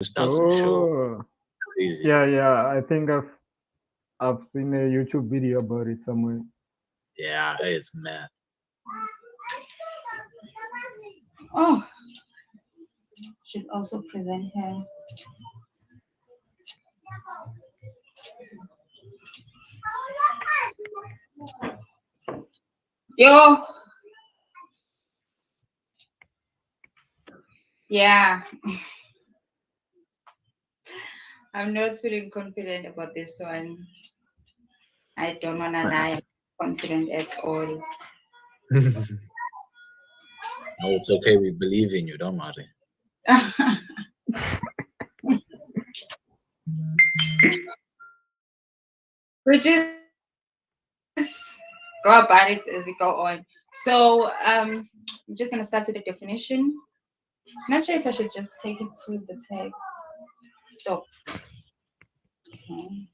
just doesn't show. Oh, Crazy. yeah. I think I've seen a YouTube video about it somewhere. Yeah, it's mad. Oh, should also present here. Yo, yeah, I'm not feeling confident about this one. I don't wanna lie, I'm confident at all. No, it's okay. We believe in you. Don't worry. We just go about it as we go on. So, I'm just gonna start with the definition. Not sure if I should just take it to the text. Stop. Okay.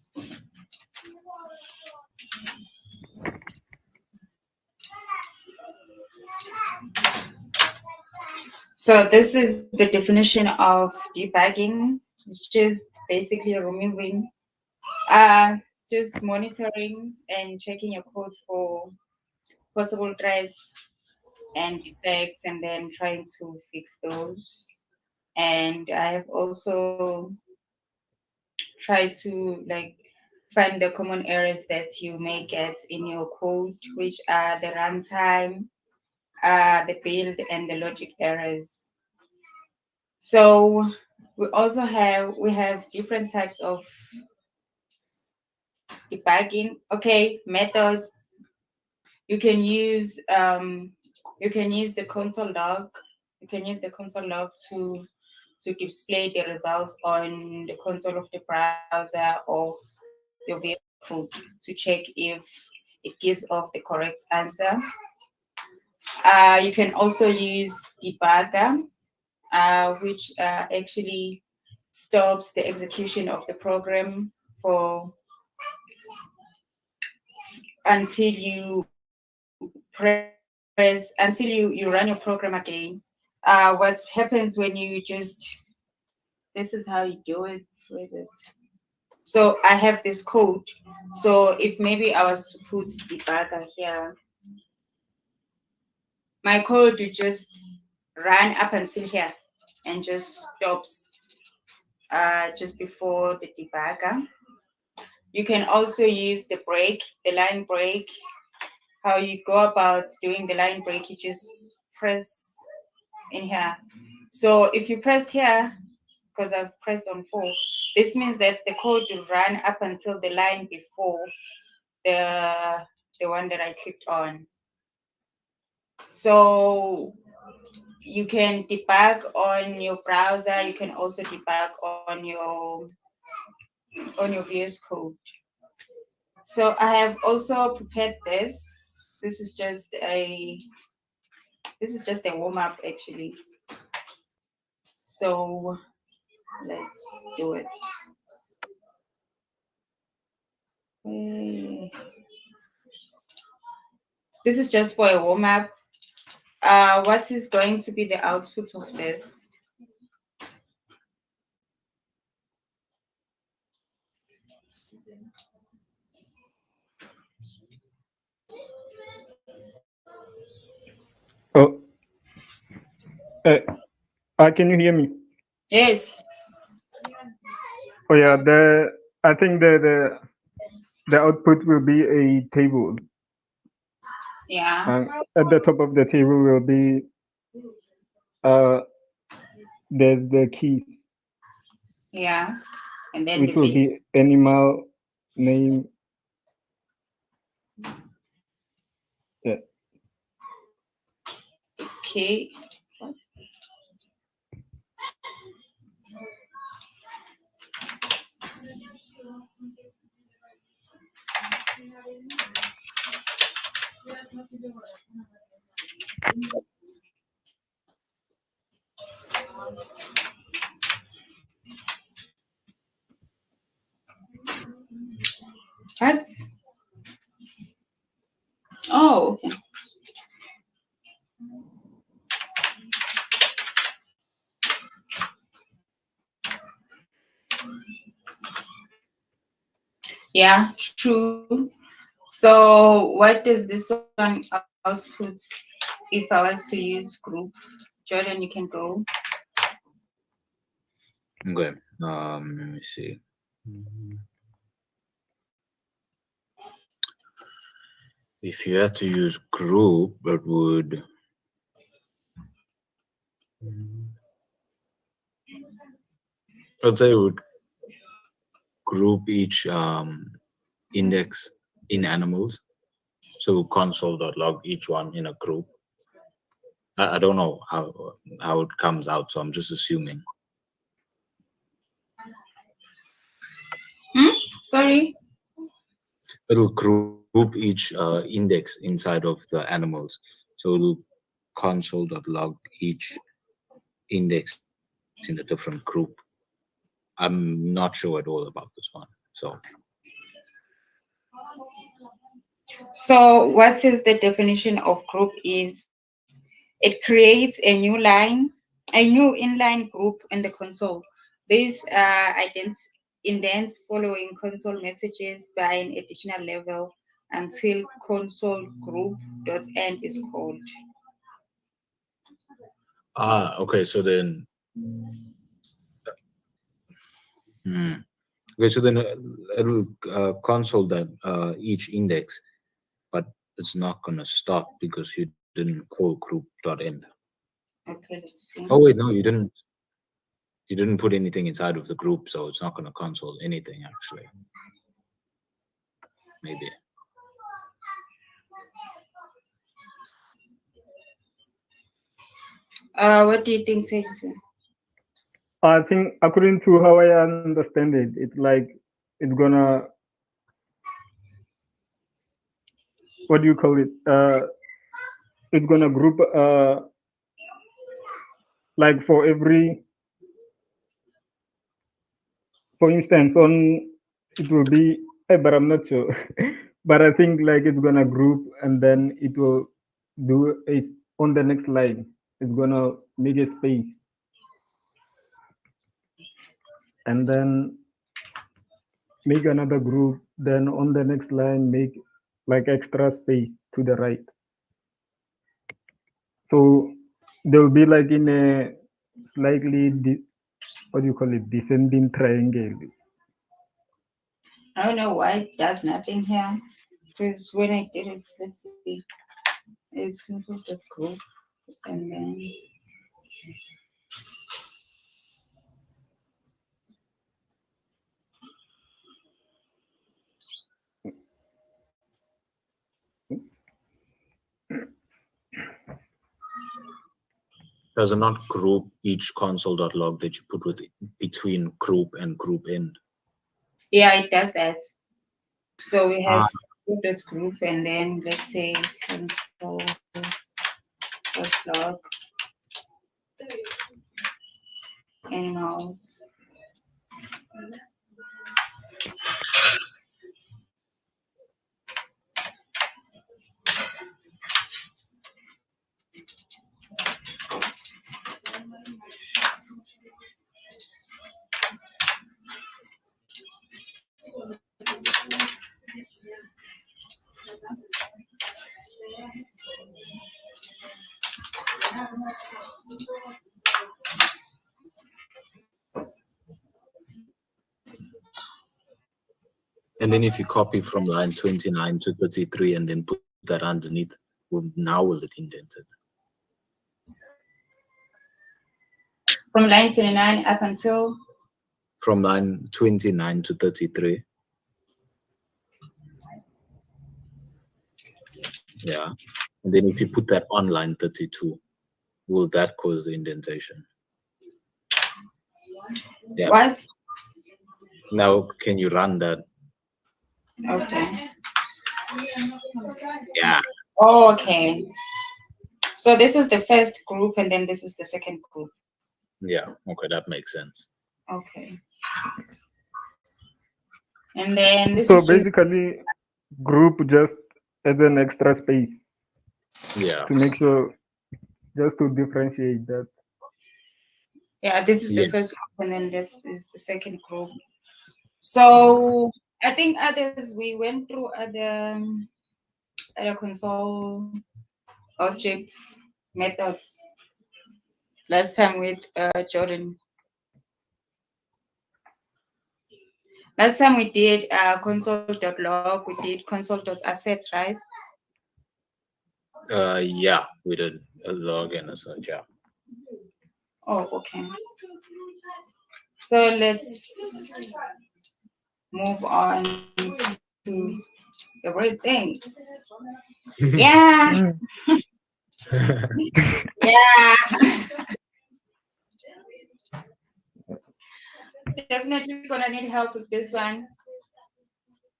So this is the definition of debugging. It's just basically removing, it's just monitoring and checking your code for possible threats and defects, and then trying to fix those. And I have also tried to like find the common errors that you may get in your code, which are the runtime, the build, and the logic errors. So we have different types of debugging. Okay, methods. You can use you can use the console log. You can use the console log to display the results on the console of the browser or your vehicle to check if it gives off the correct answer. You can also use debugger, which actually stops the execution of the program for until you press until you run your program again. What happens when you just this is how you do it with it. So I have this code. So if maybe I was to put debugger here, my code would just run up until here and just stops just before the debugger. You can also use the break, the line break. How you go about doing the line break, you just press in here. So if you press here, because I've pressed on 4, this means that the code will run up until the line before the the one that I clicked on. So you can debug on your browser. You can also debug on your VS Code. So I have also prepared this. This is just a this is just a warm up actually. So let's do it. Eh, This is just for a warm up. What is going to be the output of this? Oh, uh, can you hear me? Yes. Oh yeah, I think the output will be a table, Yeah. and at the top of the table will be uh the keys, Yeah. And then which the will big. be animal name. Yeah. Okay. What? Oh, okay. Yeah, true. So what does this one output if I was to use group? Jordan, you can go. Okay. Let me see. If you had to use group, it would. I'd say it would group each index in animals. So console.log each one in a group. I don't know how it comes out, so I'm just assuming. Sorry. It'll group each index inside of the animals. So it'll console.log each index in a different group. I'm not sure at all about this one. So what is the definition of group is it creates a new line, a new inline group in the console. This indents following console messages by an additional level until console group.end is called. Okay. So then, okay. So then it'll console that each index, but it's not gonna stop because you didn't call group.end. Okay, let's see. Oh wait, no, you didn't. You didn't put anything inside of the group, so it's not gonna console anything actually. Maybe. What do you think, Sergio? I think according to how I understand it, it's like it's gonna, what do you call it? It's gonna group like for every, for instance, on it will be, but I'm not sure. But I think like it's gonna group and then it will do it on the next line. It's gonna make a space and then make another group. Then on the next line, make like extra space to the right. So they'll be like in a slightly, what do you call it, descending triangle. I don't know why it does nothing here. Because when I did it, let's see, it's console just group and then Does it not group each console.log that you put with between group and group end? yeah, it does that. So we have group and then let's say console log animals. And then if you copy from line 29 to 33 and then put that underneath, now will it indent it? From line 29 up until? From line 29 to 33. Yeah. And then if you put that on line 32, will that cause the indentation? Yeah. What? Now, can you run that? Okay. Yeah. Oh, okay. So this is the first group and then this is the second group. Yeah. Okay, that makes sense. Okay. And then this So is basically, group just as an extra space. Yeah. To make sure, just to differentiate that. Yeah, this is the Yeah. first group, and then this is the second group. So I think others we went through other console objects methods last time with Jordan. Last time we did console.log, we did console.assets, right? Yeah, we did a log and a search. Yeah. Oh, okay. So let's move on to the great things. Yeah, Mm. yeah. Definitely gonna need help with this one.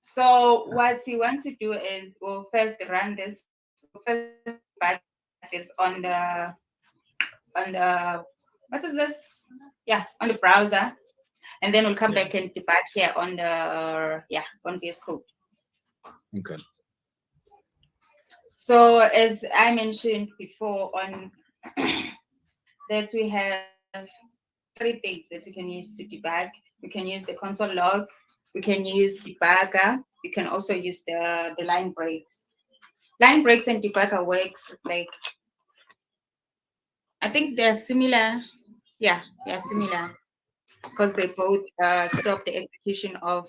So what we want to do is we'll first run this, we'll first debug this on the what is this? Yeah, on the browser, and then we'll come Yeah. back and debug here on on VS Code. Okay. So as I mentioned before on that we have three things that we can use to debug. We can use the console log, we can use debugger, we can also use the line breaks. Line breaks and debugger works like I think they're similar. Yeah, they're similar because they both stop the execution of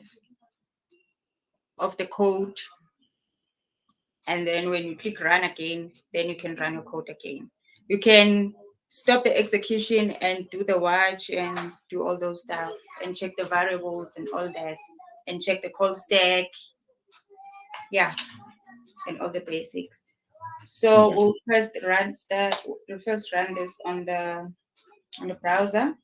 the code, and then when you click run again, then you can run your code again. You can stop the execution and do the watch and do all those stuff and check the variables and all that and check the call stack. Yeah, and all the basics. So Okay. we'll first run this on the browser.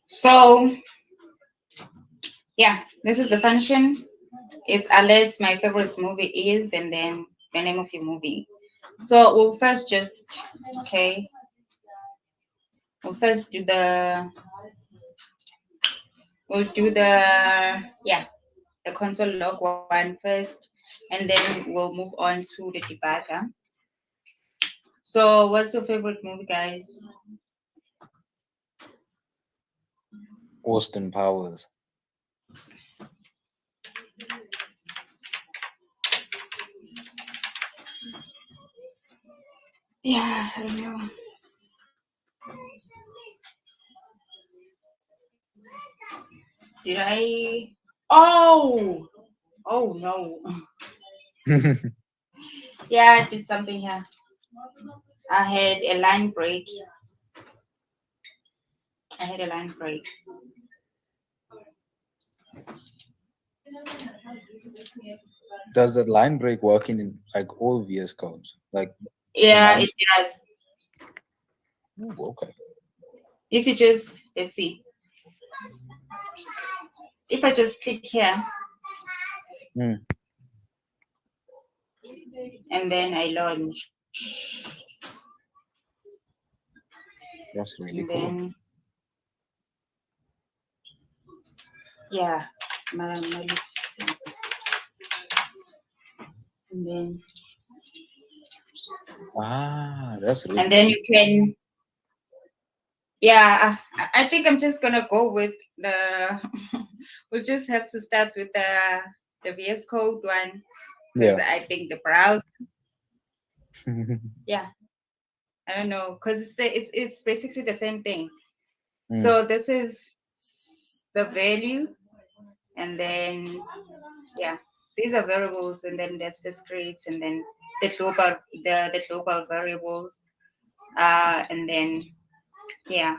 So yeah, this is the function. It alerts my favorite movie is and then the name of your movie. So okay, we'll first do yeah, the console log one first, and then we'll move on to the debugger. So what's your favorite movie, guys? Austin Powers. Yeah, I don't know. Did I? Oh, oh no. Yeah, I did something here. I had a line break. I had a line break. Does that line break work in like all VS codes? Like the Yeah, line? it does. Oh, okay. If you just let's see. If I just click here Mm, and then I launch, that's really and cool. then yeah, my and then That's really and then cool. you can yeah. I think I'm just gonna go with the. We'll just have to start with the VS Code one because Yeah. I think the browser. Yeah, I don't know because it's basically the same thing. Mm, So this is the value, and then yeah, these are variables, and then that's the scripts, and then the global variables, and then yeah,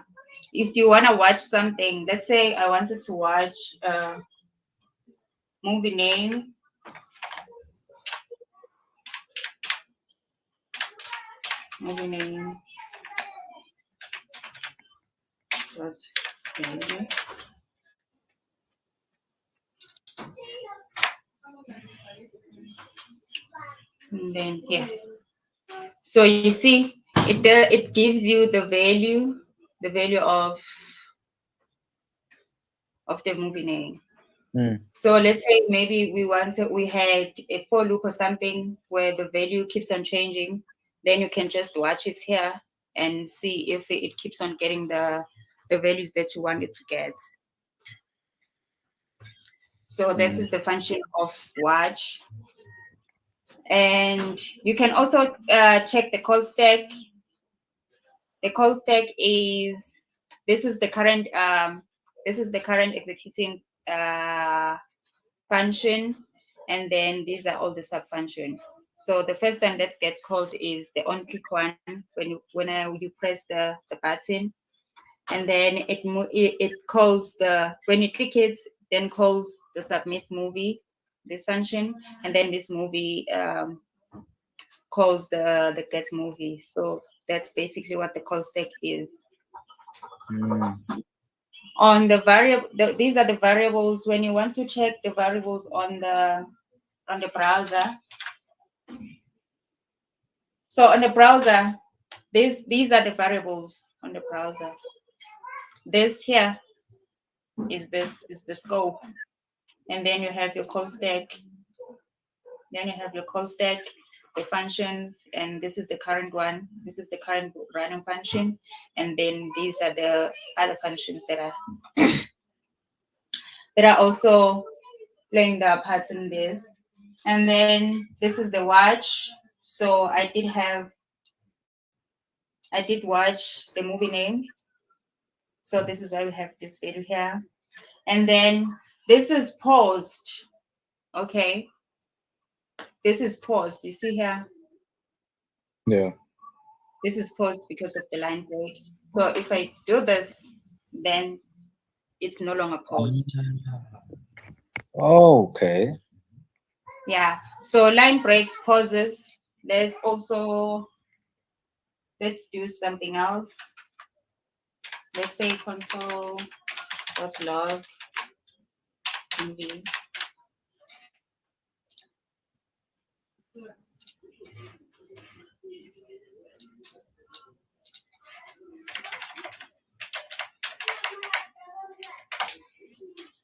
if you want to watch something, let's say I wanted to watch a movie name, movie name, was value. And then here. So you see, it gives you the value of the movie name. So let's say maybe we had a for loop or something where the value keeps on changing. Then you can just watch it here and see if it keeps on getting the values that you want it to get. So that is the function of watch. And you can also check the call stack. The call stack is this is the current executing function, and then these are all the sub function. So the first one that gets called is the on click one when you press the button, and then it calls when you click it, then calls the submit movie, this function, and then this movie calls the get movie. So that's basically what the call stack is. On the variable, these are the variables. When you want to check the variables on the browser. So on the browser, these are the variables on the browser. This here is the scope, and then you have your call stack. Then you have your call stack, the functions, and this is the current one. This is the current running function, and then these are the other functions that are that are also playing their parts in this. And then this is the watch. So I did watch the movie name. So this is why we have this video here. And then this is paused. Okay. This is paused. You see here? Yeah. This is paused because of the line break. So if I do this, then it's no longer paused. Oh, okay. Yeah. So line breaks, pauses. Let's do something else. Let's say console.log movie.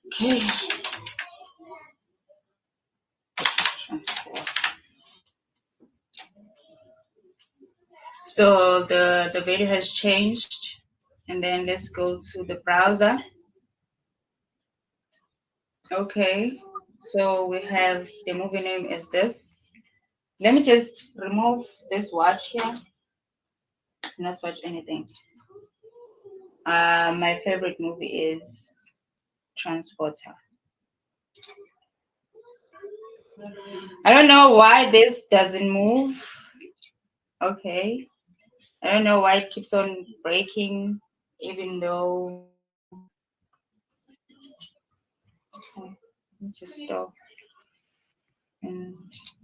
Okay. Transport. So the value has changed. And then let's go to the browser. Okay. So we have the movie name is this. Let me just remove this watch here. Not watch anything. My favorite movie is Transporter. I don't know why this doesn't move. Okay. I don't know why it keeps on breaking, even though. Okay. Let me just stop and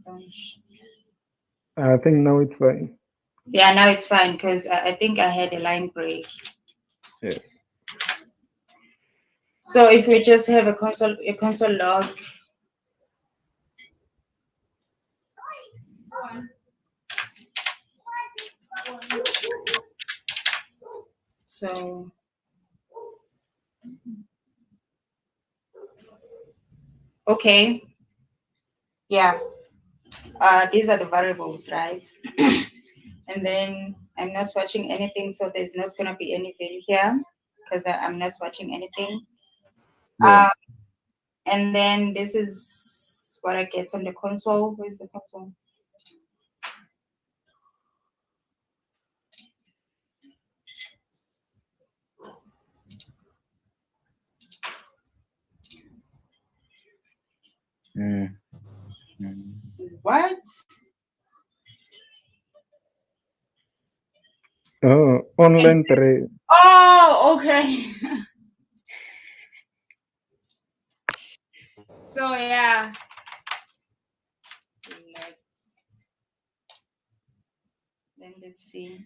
launch. I think now it's fine. Yeah, now it's fine because I think I had a line break. Yeah. So if we just have a console log. So okay, yeah. These are the variables, right? And then I'm not watching anything, so there's not gonna be any value here because I'm not watching anything. Yeah. And then this is what I get on the console. Where's the console? What? Oh, online terrain. Oh, okay. So yeah. Let's see.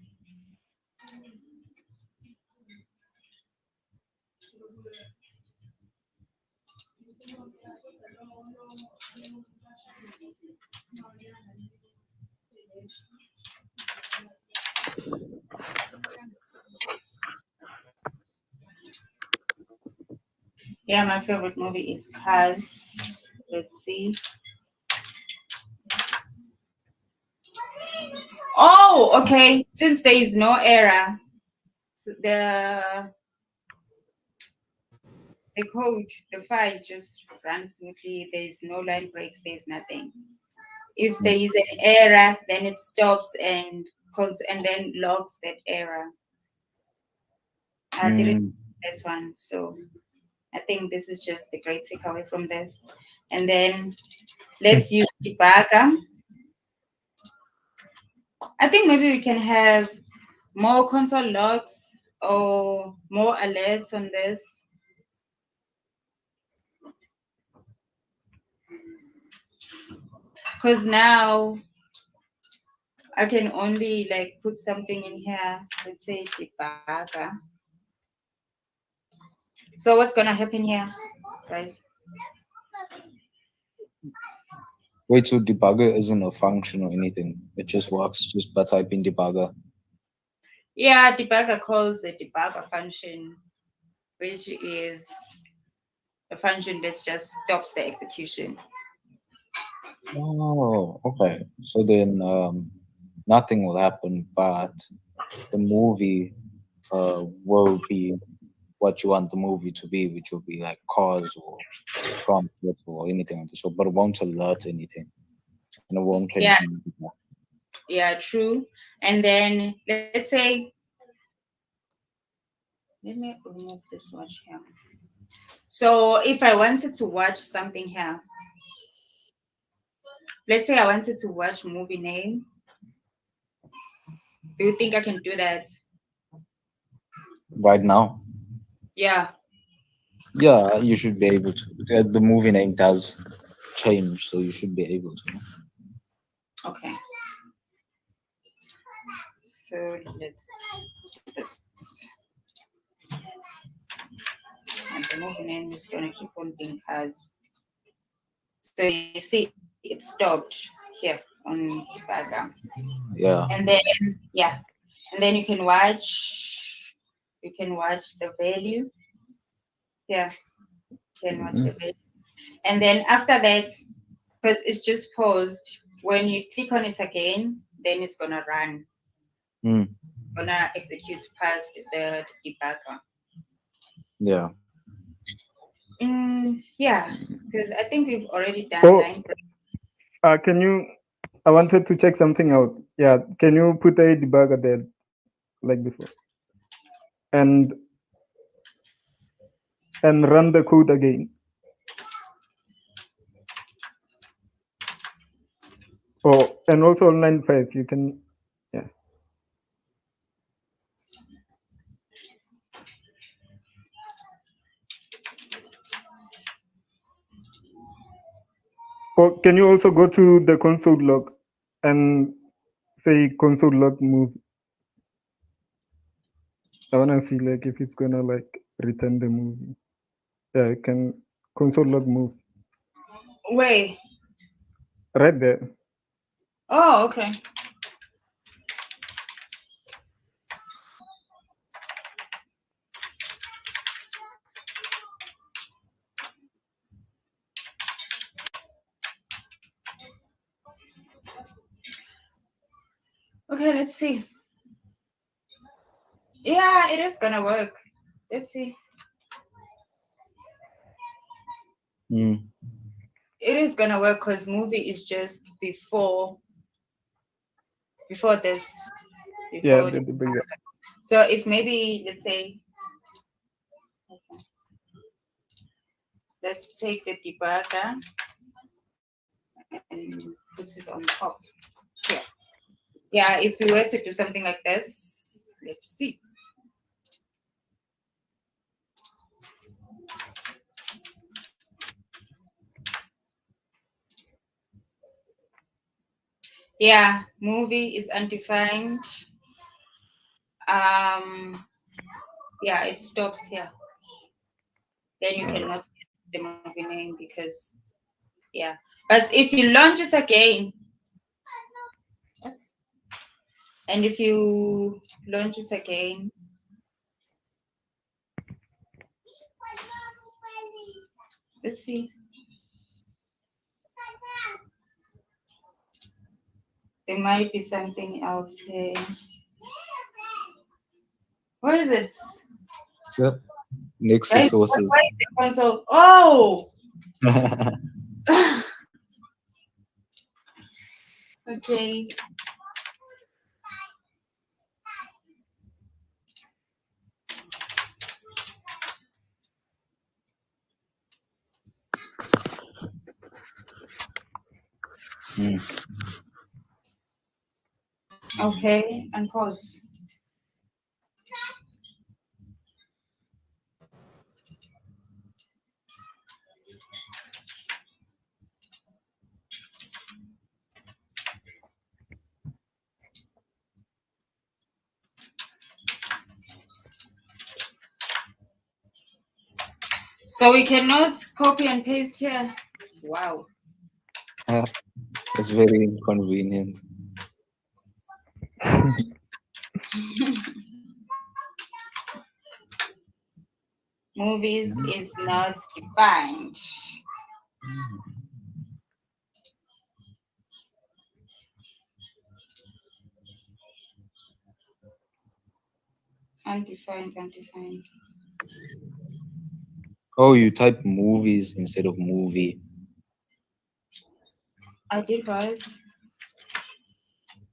Yeah, my favorite movie is Cars. Let's see. Oh, okay. Since there is no error, the code, the file just runs smoothly. There's no line breaks. There's nothing. If there is an error, then it stops and then logs that error. I didn't Mm. this one, so I think this is just the great takeaway from this. And then let's use debugger. I think maybe we can have more console logs or more alerts on this. Because now I can only like put something in here. Let's say debugger. So what's gonna happen here, guys? Wait, so debugger isn't a function or anything. It just works just by typing debugger. Yeah, debugger calls the debugger function, which is a function that just stops the execution. Oh, okay. So then nothing will happen, but the movie will be what you want the movie to be, which will be like cars or prompts or anything like that. So, but it won't alert anything and it won't Yeah, change anything. yeah, true. And then let's say, let me remove this watch here. So if I wanted to watch something here, let's say I wanted to watch movie name, do you think I can do that? Right now, Yeah. yeah, you should be able to. The movie name does change, so you should be able to. Okay. So let's and the movie name is gonna keep on being cards. So you see it stopped here on the background. Yeah. And then yeah. And then you can watch the value. Yeah, you can watch Mm, the value. And then after that, because it's just paused, when you click on it again, then it's gonna run, mm, gonna execute past the debugger. yeah. Yeah, because I think we've already done Oh, line. can you? I wanted to check something out. Yeah, can you put a debugger there like before and run the code again? Oh, and also on line 5, you can. Yeah. Or can you also go to the console log and say console log move? I wanna see like if it's gonna like return the movie. Yeah, you can console log move Wait. right there. Oh, okay. Okay, let's see. Yeah, it is gonna work. Let's see. Mm, It is gonna work because movie is just before this Yeah, before. the debugger. So if maybe let's say let's take the debugger and put it on top here. Yeah, if we were to do something like this, let's see. Yeah, movie is undefined. Um, yeah, it stops here. then you cannot see the movie name because yeah. But if you launch it again, and if you launch it again, let's see. There might be something else here. Where is it? Yep. Next Guys, resources. why is the console? Oh! Okay. Okay, and pause. So we cannot copy and paste here. Wow. It's very inconvenient. Movies is not defined. Undefined, undefined. Oh, you type movies instead of movie. I did what?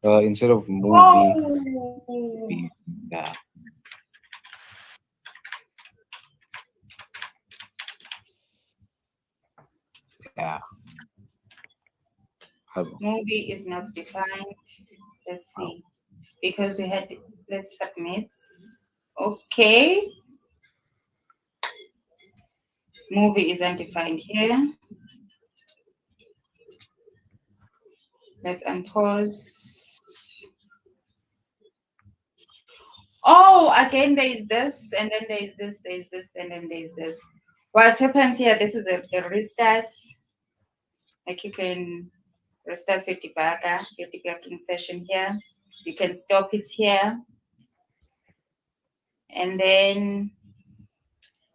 Instead of movie. Oh! Yeah. Yeah. Movie is not defined. Let's see. Because we had, let's submit. Okay. Movie is undefined here. Let's unpause. Oh, again, there is this, and then there is this, there is this, and then there is this. What happens here, this is a restart. Like you can restart your debugger, your debugging session here. You can stop it here. And then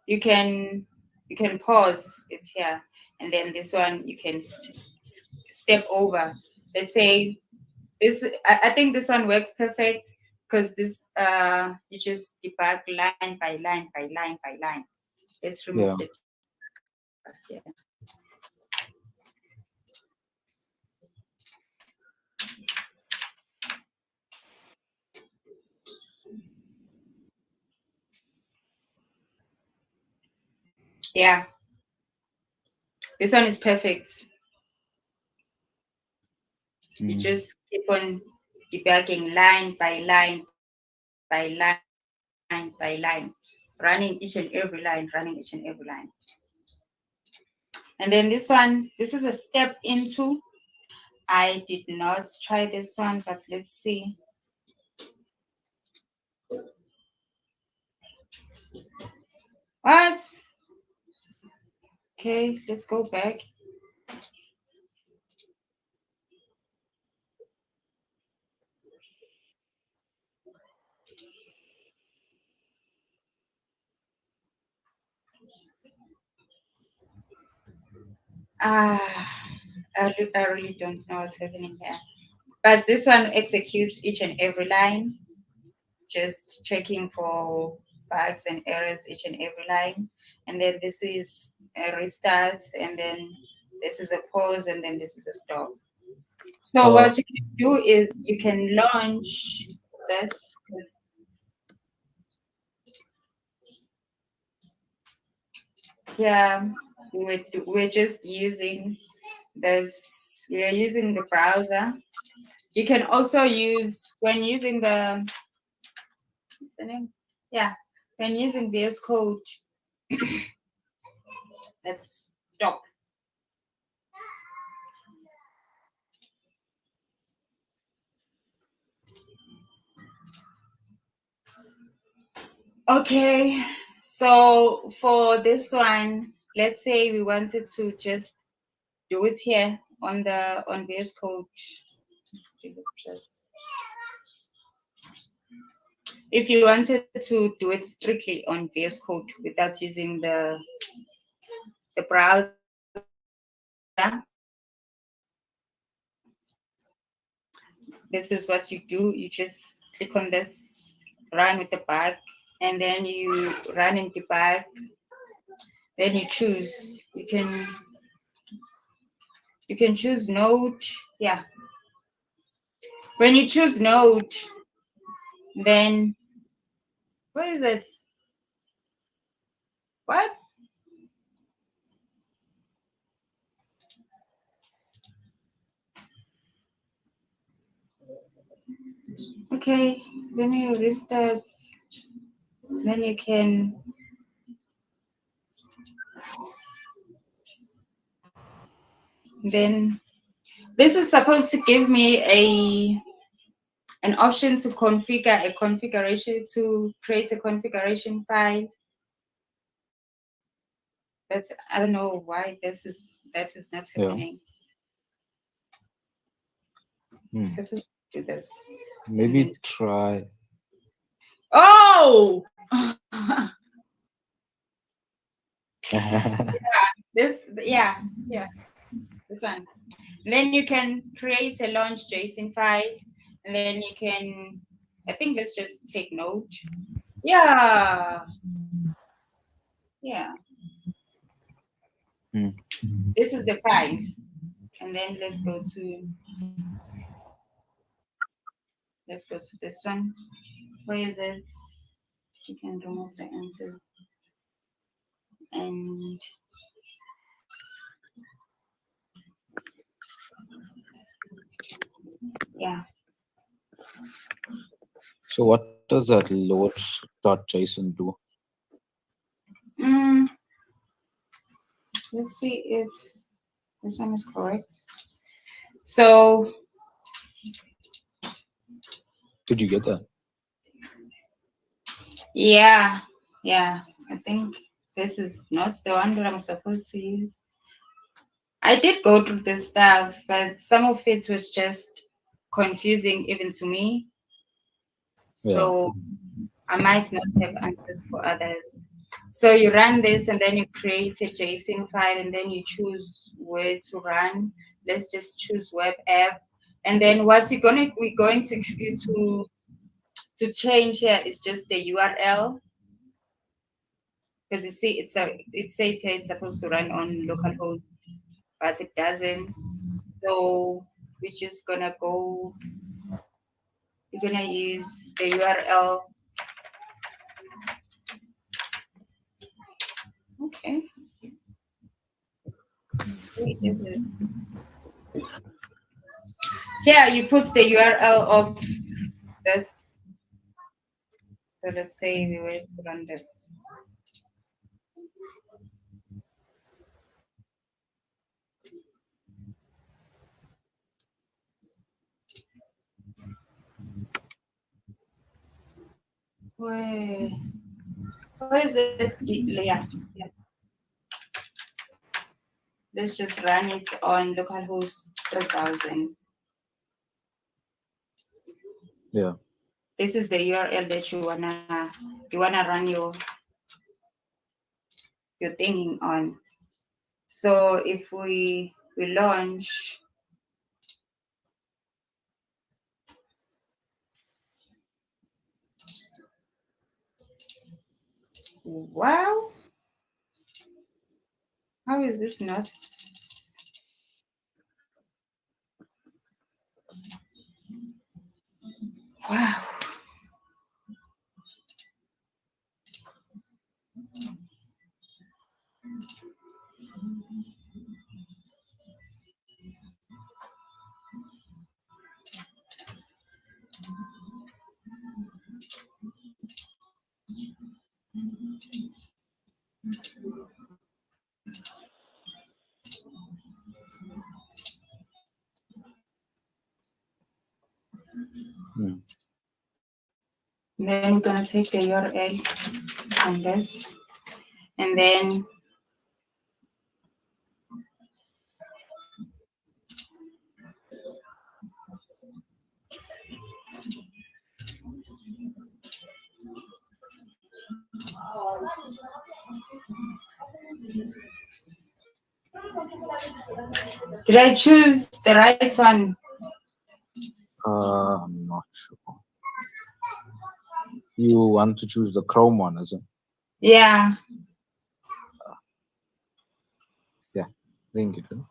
you can pause it here. And then this one you can step over. Let's say this, I think this one works perfect because this you just debug line by line by line by line. Let's remove Yeah. it. Yeah. Yeah. This one is perfect. You just keep on debugging line by line by line by line, running each and every line, running each and every line. And then this one, this is a step into. I did not try this one, but let's see. What? Okay, let's go back. I really don't know what's happening here. But this one executes each and every line, just checking for bugs and errors each and every line. And then this is a restart, and then this is a pause, and then this is a stop. So what you can do is you can launch this. Yeah, we're just using this. We are using the browser. You can also use when using what's the name? Yeah, when using VS Code. Let's stop. Okay, So for this one, let's say we wanted to just do it here on VS Code. If you wanted to do it strictly on VS Code without using the browser, this is what you do. You just click on this run with the bug, and then you run in debug. Then you choose. You can choose Node. Yeah. When you choose Node, then what is it? What? Okay, then you restart. Then you can. Then this is supposed to give me an option to configure a configuration, to create a configuration file. But I don't know why that is not Yeah. happening. Hmm. Supposed to do this. Maybe try. Oh, this yeah, this one. And then you can create a launch JSON file, and then you can. I think let's just take note. Yeah, yeah. Hmm. This is the file, and then let's go to this one. Where is it? You can remove the answers and yeah. So what does that load.json do? Mm, let's see if this one is correct. So Did you get that? yeah, yeah. I think this is not the one that I'm supposed to use. I did go through this stuff, but some of it was just confusing even to me. Yeah. So I might not have answers for others. So you run this and then you create a JSON file and then you choose where to run. Let's just choose web app. And then what we're going to change here is just the URL, because you see it says here it's supposed to run on localhost, but it doesn't. So we're just gonna go. We're gonna use the URL. Okay. Where is it? Here you put the URL of this. So let's say we were to run this. Where is it? Yeah. Let's just run it on localhost 3000. Yeah. This is the URL that you wanna run your thing on. So if we launch, wow, how is this not? Wow. Hmm. Then we're gonna take the URL on this. and then did I choose the right one? I'm not sure. You want to choose the Chrome one, is it? Yeah. Yeah, I think you do.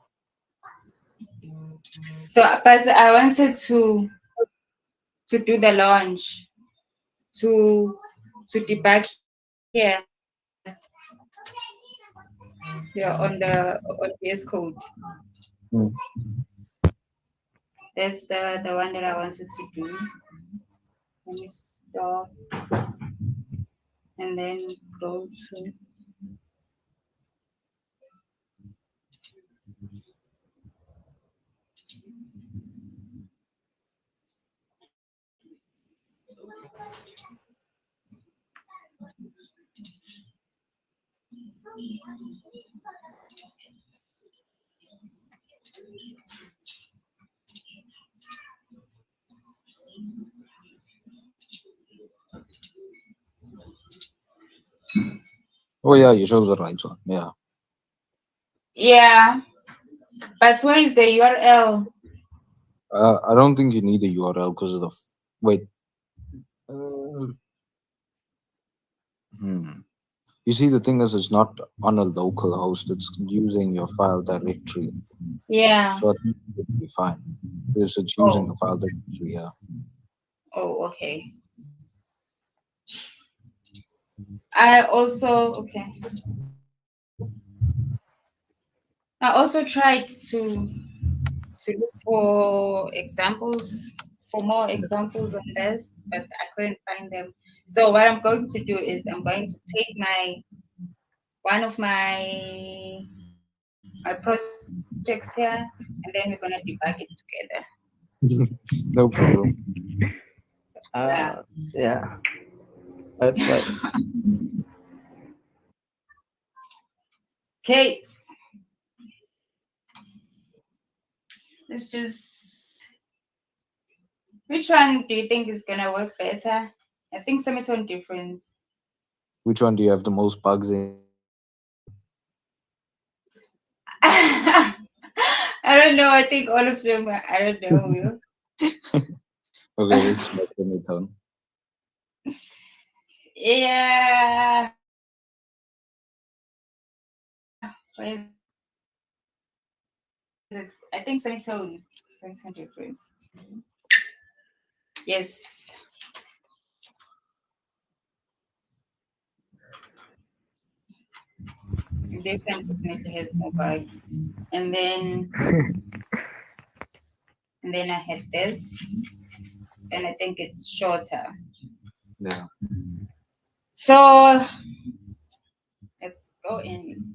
So, but I wanted to do the launch to debug here on VS Code. Mm. That's the one that I wanted to do. Let me stop and then go to. Oh yeah, you chose the right one. Yeah. Yeah, but where is the URL? I don't think you need a URL because of the wait. Uh, hmm. You see, the thing is, it's not on a local host. It's using your file directory. Yeah. So I think it would be fine because it's using Oh. the file directory. Yeah. Oh, okay. I also okay. I also tried to look for examples, for more examples on this, but I couldn't find them. So what I'm going to do is I'm going to take one of my projects here, and then we're gonna debug it together. No problem. Yeah. Yeah, that's right. Okay, let's just. Which one do you think is gonna work better? I think semitone difference. Which one do you have the most bugs in? I don't know. I think all of them. I don't know. Okay, let's try semitone. Yeah. Where is it? I think semitone. Semitone difference. Yes. This one definitely has more bugs. And then I had this, and I think it's shorter. Yeah. So let's go in.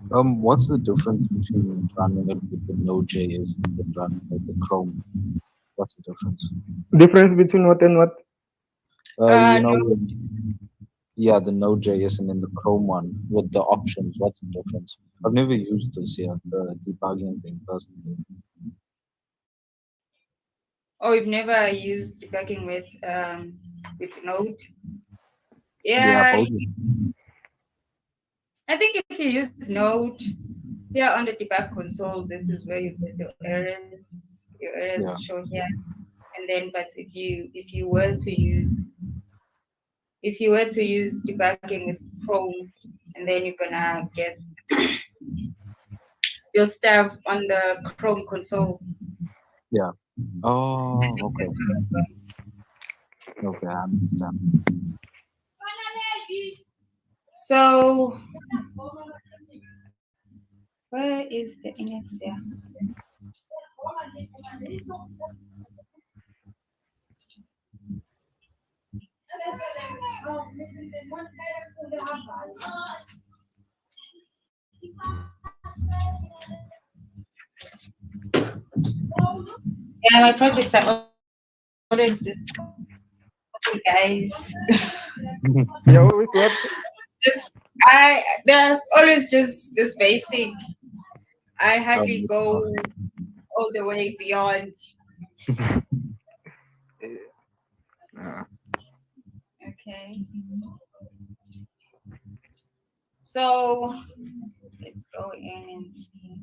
So What's the difference between running it with the Node.js and then running it with the Chrome? What's the difference? Difference between what and what? You no, know, yeah, the Node.js and then the Chrome one with the options. What's the difference? I've never used this yet, the debugging thing personally. oh, you've never used debugging with Node? Yeah, Yeah, both. I think if you use Node here on the debug console, this is where you get your errors. Your errors will Yeah. show here, and then but if you were to use debugging with Chrome, and then you're gonna get your stuff on the Chrome console. Yeah. I Oh, think okay. that's how it works. Okay, I understand. So where is the index here? Yeah, my projects are always this, guys. Yeah, always what? They're always just this basic. I hardly Um, go all the way beyond. Uh, Okay. So let's go in and see.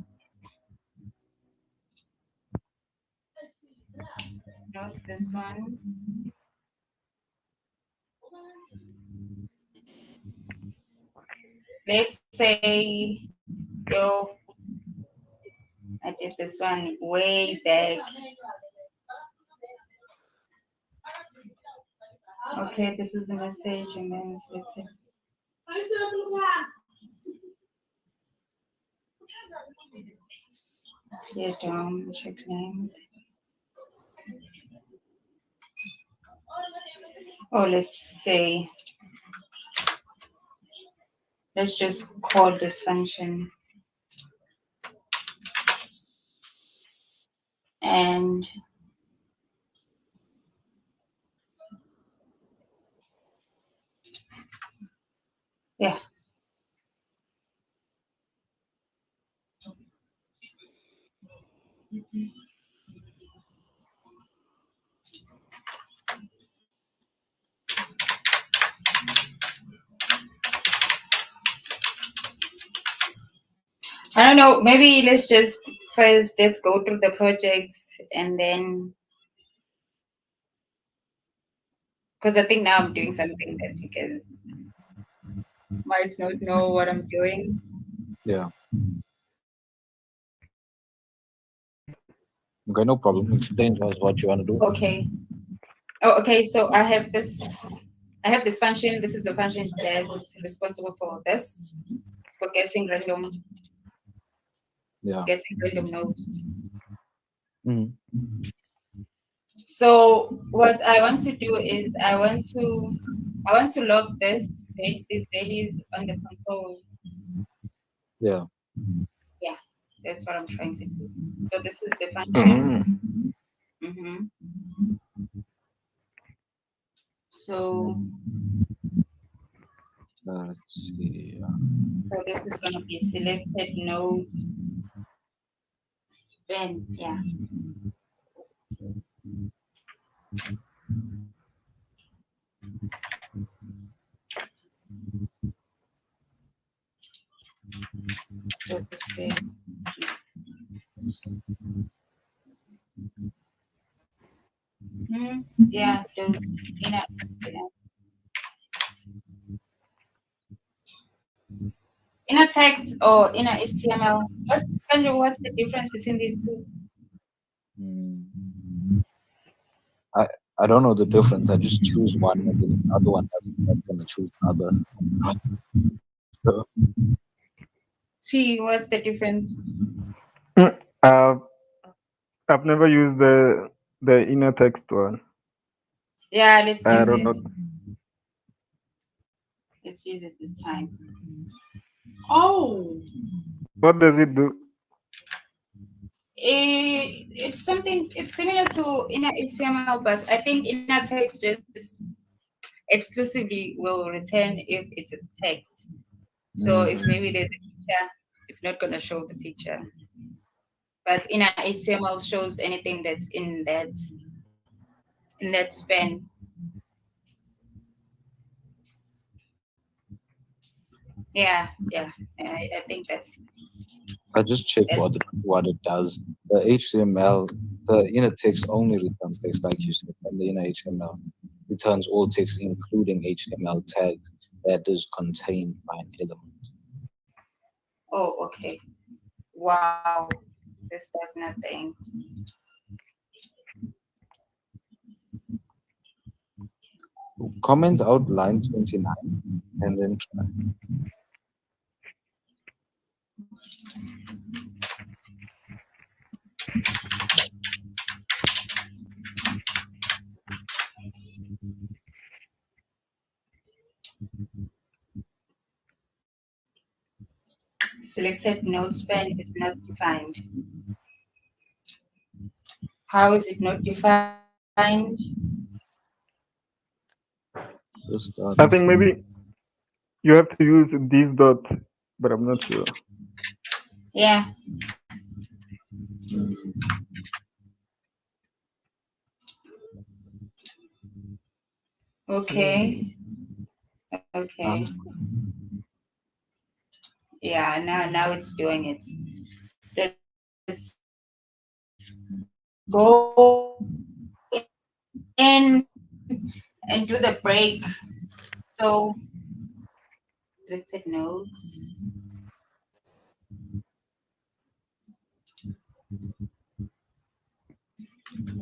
What's this one? Let's say, yo, I did this one way back. Okay, this is the message, and then let's say, clear down, check name. Oh, let's say, let's just call this function. And yeah. I don't know, maybe let's go through the projects and then, because I think now I'm doing something that you guys might not know what I'm doing. yeah. Okay, no problem. Explain to us what you want to do. Okay. Oh, okay. So I have this function. This is the function that's responsible for this, for Yeah. getting random nodes. Mhm. So what I want to do is I want to log these values on the console. Yeah. Yeah, that's what I'm trying to do. So this is the function. mm. Mm-hmm. So Let's see. so this is gonna be selected node span. Yeah. So span. Hmm. Yeah. Those inner, inner inner text or inner HTML. What's the difference between these two? Mm. I I don't know the difference. I just choose one, and then if the other one doesn't work, then I choose another. So, See, what's the difference? Mm. I've never used the inner text one. Yeah, let's I use don't it. know. Let's use it this time. Oh, What does it do? it's something. It's similar to inner HTML, but I think inner text just exclusively will return if it's a text. So if mm, maybe there's a picture, it's not gonna show the picture. But inner HTML shows anything that's in that span. Yeah. I think I just check that's what it does. The HTML, the inner text only returns text, like you said, and the inner HTML returns all text, including HTML tags that is contained by an element. oh okay. Wow. This does nothing. Comment out line 29 and then try. selected node span is not defined. How is it not defined? Just I think maybe you have to use this dot, but I'm not sure. Yeah. Okay. Okay. Yeah. Now it's doing it. Let's go in and do the break. So selected nodes.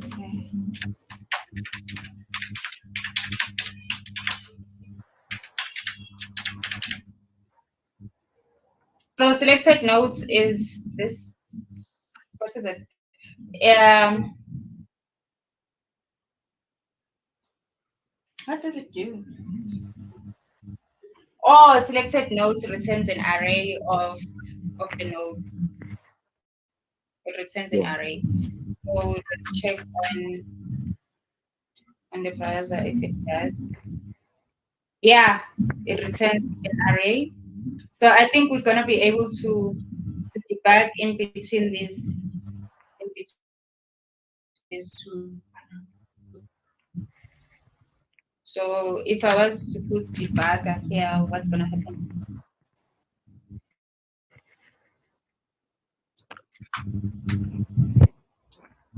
Okay. So selected nodes is this. What is it? Um, what does it do? Oh, selected nodes returns an array of the nodes. It returns an yeah. array. So let's check on the browser if it does. Yeah, it returns an array. So I think we're gonna be able to debug in between these two. So if I was to put debugger here, what's gonna happen?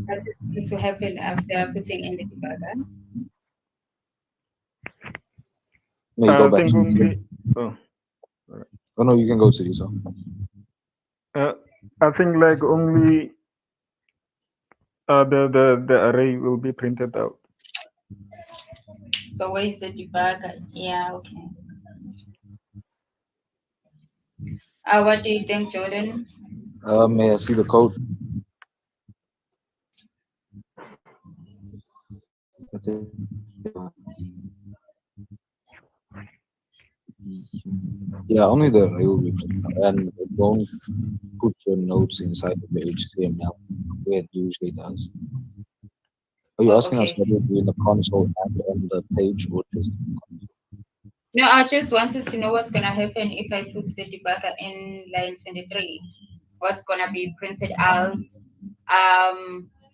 What is going to happen after putting in the debugger? No, you go I back think to only. Oh, oh no, you can go to these. uh, I think like only the array will be printed out. So where is the debugger? Yeah, okay. What do you think, Jordan? May I see the code? I think, yeah, only the array will be printed out, and it won't put your notes inside of the HTML where it usually does. Are you Oh, asking us okay. whether it be in the console and on the page or just No, I just wanted to know what's gonna happen if I put the debugger in line 23. What's gonna be printed out?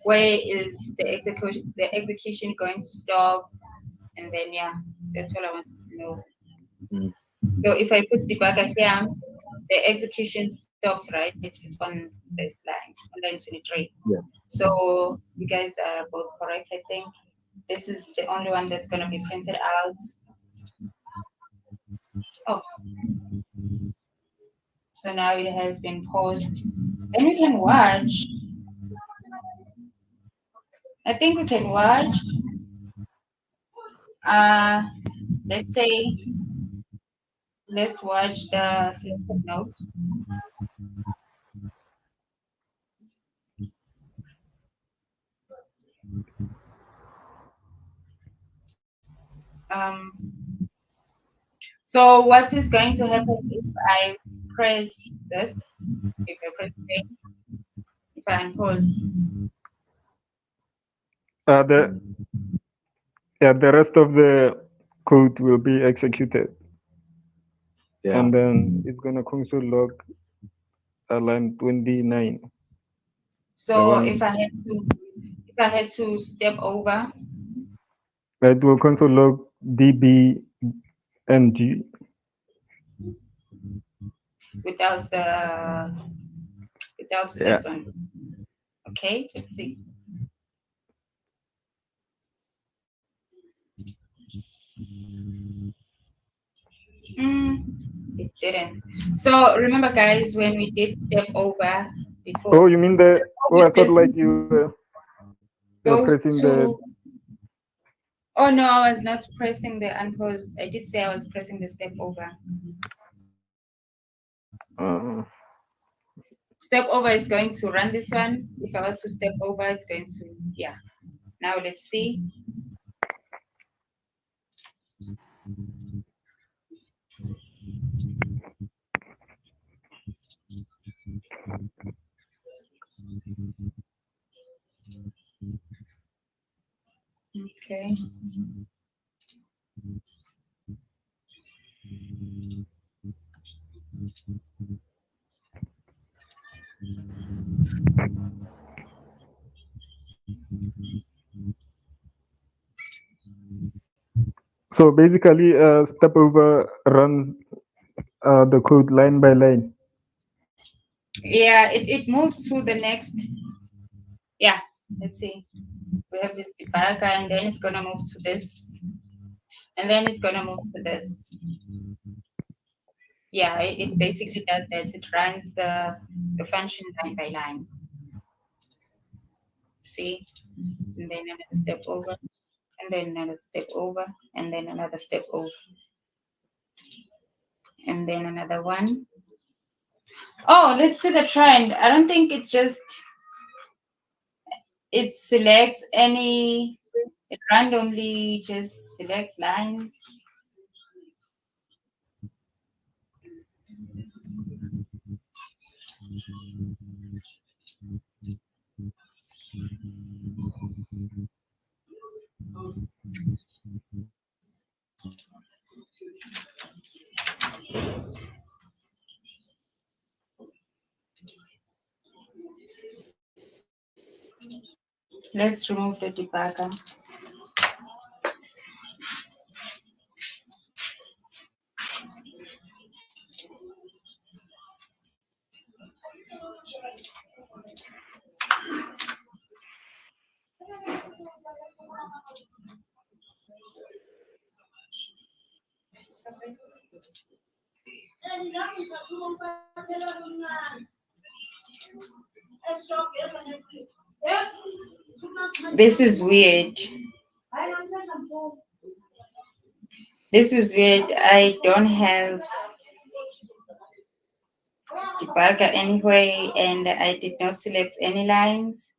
Where is the execution going to stop? And then yeah, that's all I wanted to know. mm, So if I put debugger here, the execution stops right on this line, on line 23. yeah. So you guys are both correct, I think. This is the only one that's gonna be printed out. Oh, so now it has been paused. Then we can watch. I think we can watch. Uh, let's say let's watch the selected note. Um, so what is going to happen if I press this? If I press play, if I unpause. The Yeah, the rest of the code will be executed, Yeah. and then it's gonna console log line 29. The So one if I had to step over that will console log dbng. without the without Yeah, this one. Okay, let's see. Mm, it didn't. So remember, guys, when we did step over Oh, before, you mean the? step Oh, over I thought just like you're goes pressing the. to. Oh no, I was not pressing the unpause. I did say I was pressing the step over. Step over is going to run this one. If I was to step over, it's going to yeah. Now let's see. Okay. So basically, step over runs the code line by line. Yeah, it moves through the next. Yeah, let's see. We have this debugger, and then it's gonna move to this, and then it's gonna move to this. Yeah, it basically does that. It runs the function line by line. See, and then another step over, and then another step over, and then another step over, and then another one. Oh, let's see the trend. I don't think it's just it selects any. It randomly just selects lines. Let's remove the debugger. This is weird. This is weird. I don't have debugger anyway, and I did not select any lines.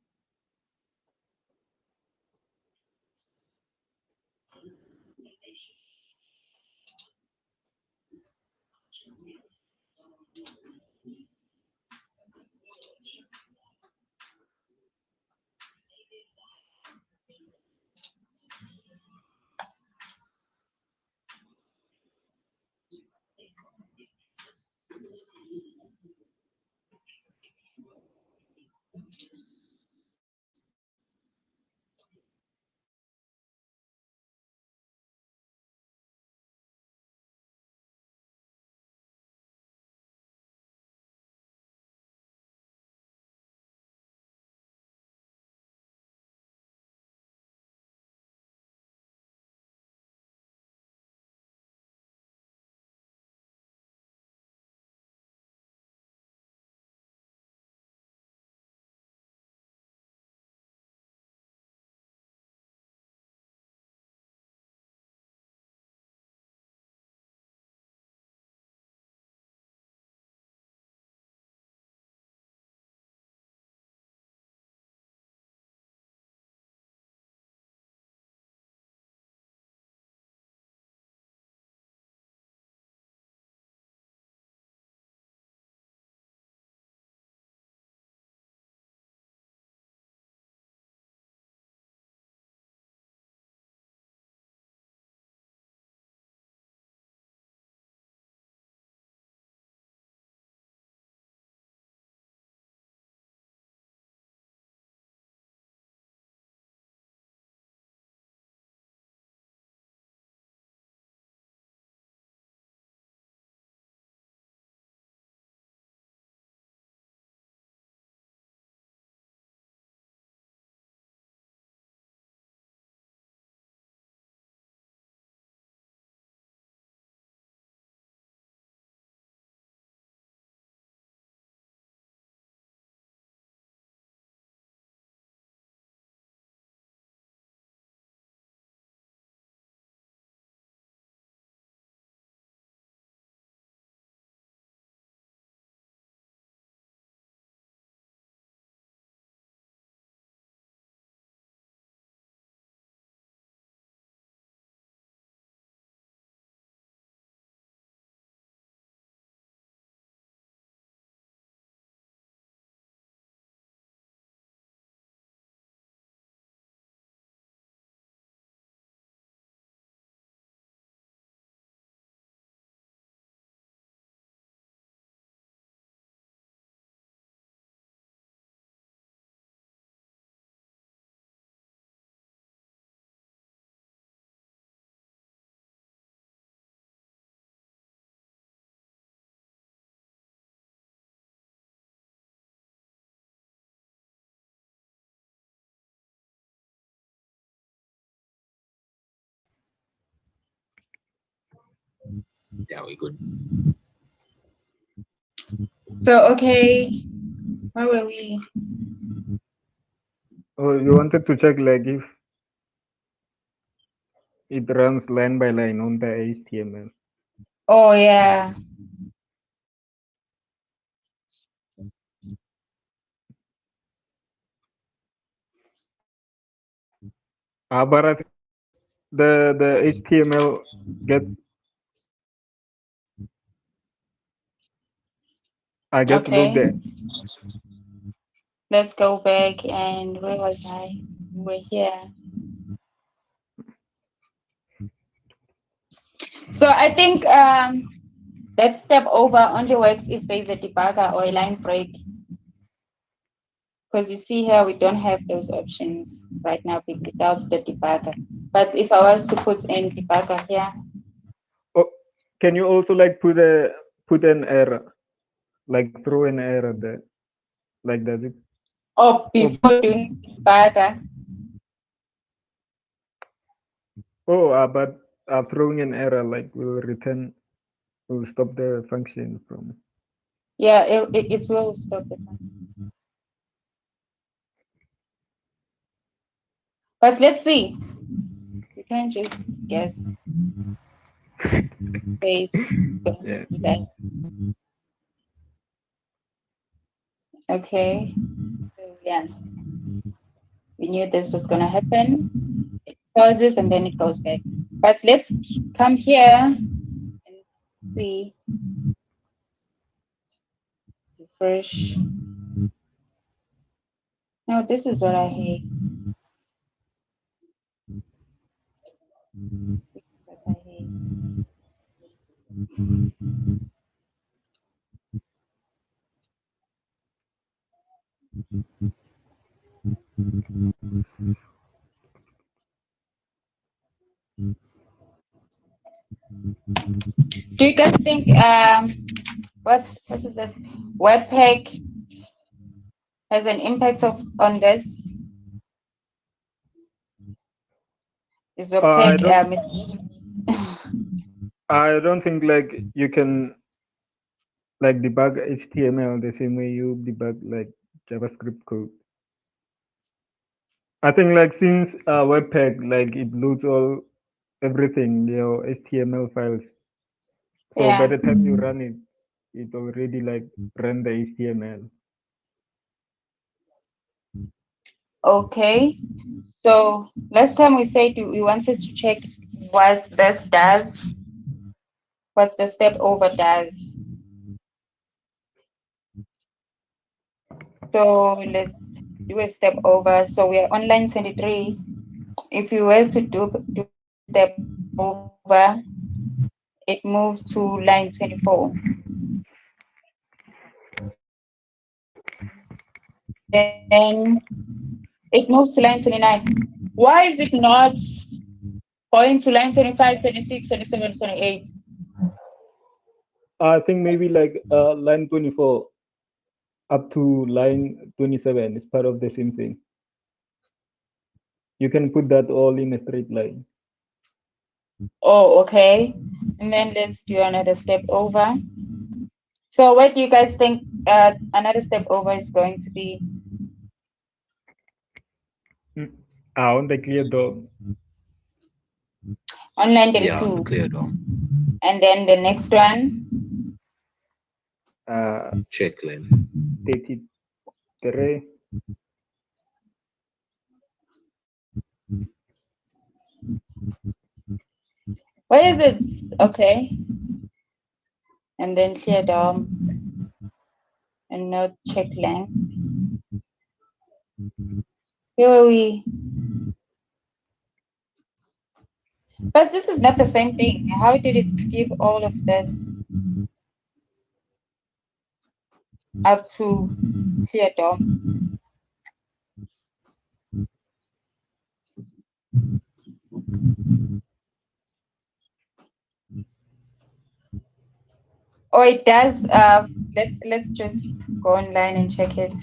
Yeah, we good. So okay, where were we? Oh, you wanted to check like if it runs line by line on the HTML. Oh yeah. But I think the HTML gets gets logged Okay. there. Let's go back and where was I? We're here. So I think that step over only works if there's a debugger or a line break. Because you see here, we don't have those options right now without the debugger. But if I was to put in debugger here, Oh, can you also like put an error, like throw an error there, like does it? or Oh, before doing debugger, but throwing an error like will stop the function from. yeah, it will stop the fun. But let's see. You can't just guess. Say it's going to Yeah. be that. Okay. So yeah, we knew this was gonna happen. It pauses and then it goes back. But let's come here and see. Refresh. No, this is what I hate. This is what I hate. Do you guys think what is this? Webpack has an impact on this? Is I Webpack don't misleading? I don't think like you can like debug HTML the same way you debug like JavaScript code. I think like since Webpack like it loads all everything your HTML files, so by Yeah. the time you run it, it already like run the HTML. Okay. So last time we said we wanted to check what this does, what the step over does. So let's do a step over. So we are on line 23. If you were to do a step over, it moves to line 24. Then it moves to line 29. Why is it not going to line 25, 26, 27, 28? I think maybe like line 24 up to line 27 is part of the same thing. You can put that all in a straight line. Oh, okay. And then let's do another step over. So what do you guys think another step over is going to be? Mm. On the clear DOM. On line Yeah, on the 32. clear DOM. And then the next one. Check line. 33. Where is it? Okay. And then clear DOM and not check length. Here are we. But this is not the same thing. How did it skip all of this up to clear DOM? Oh, it does. Let's just go online and check it.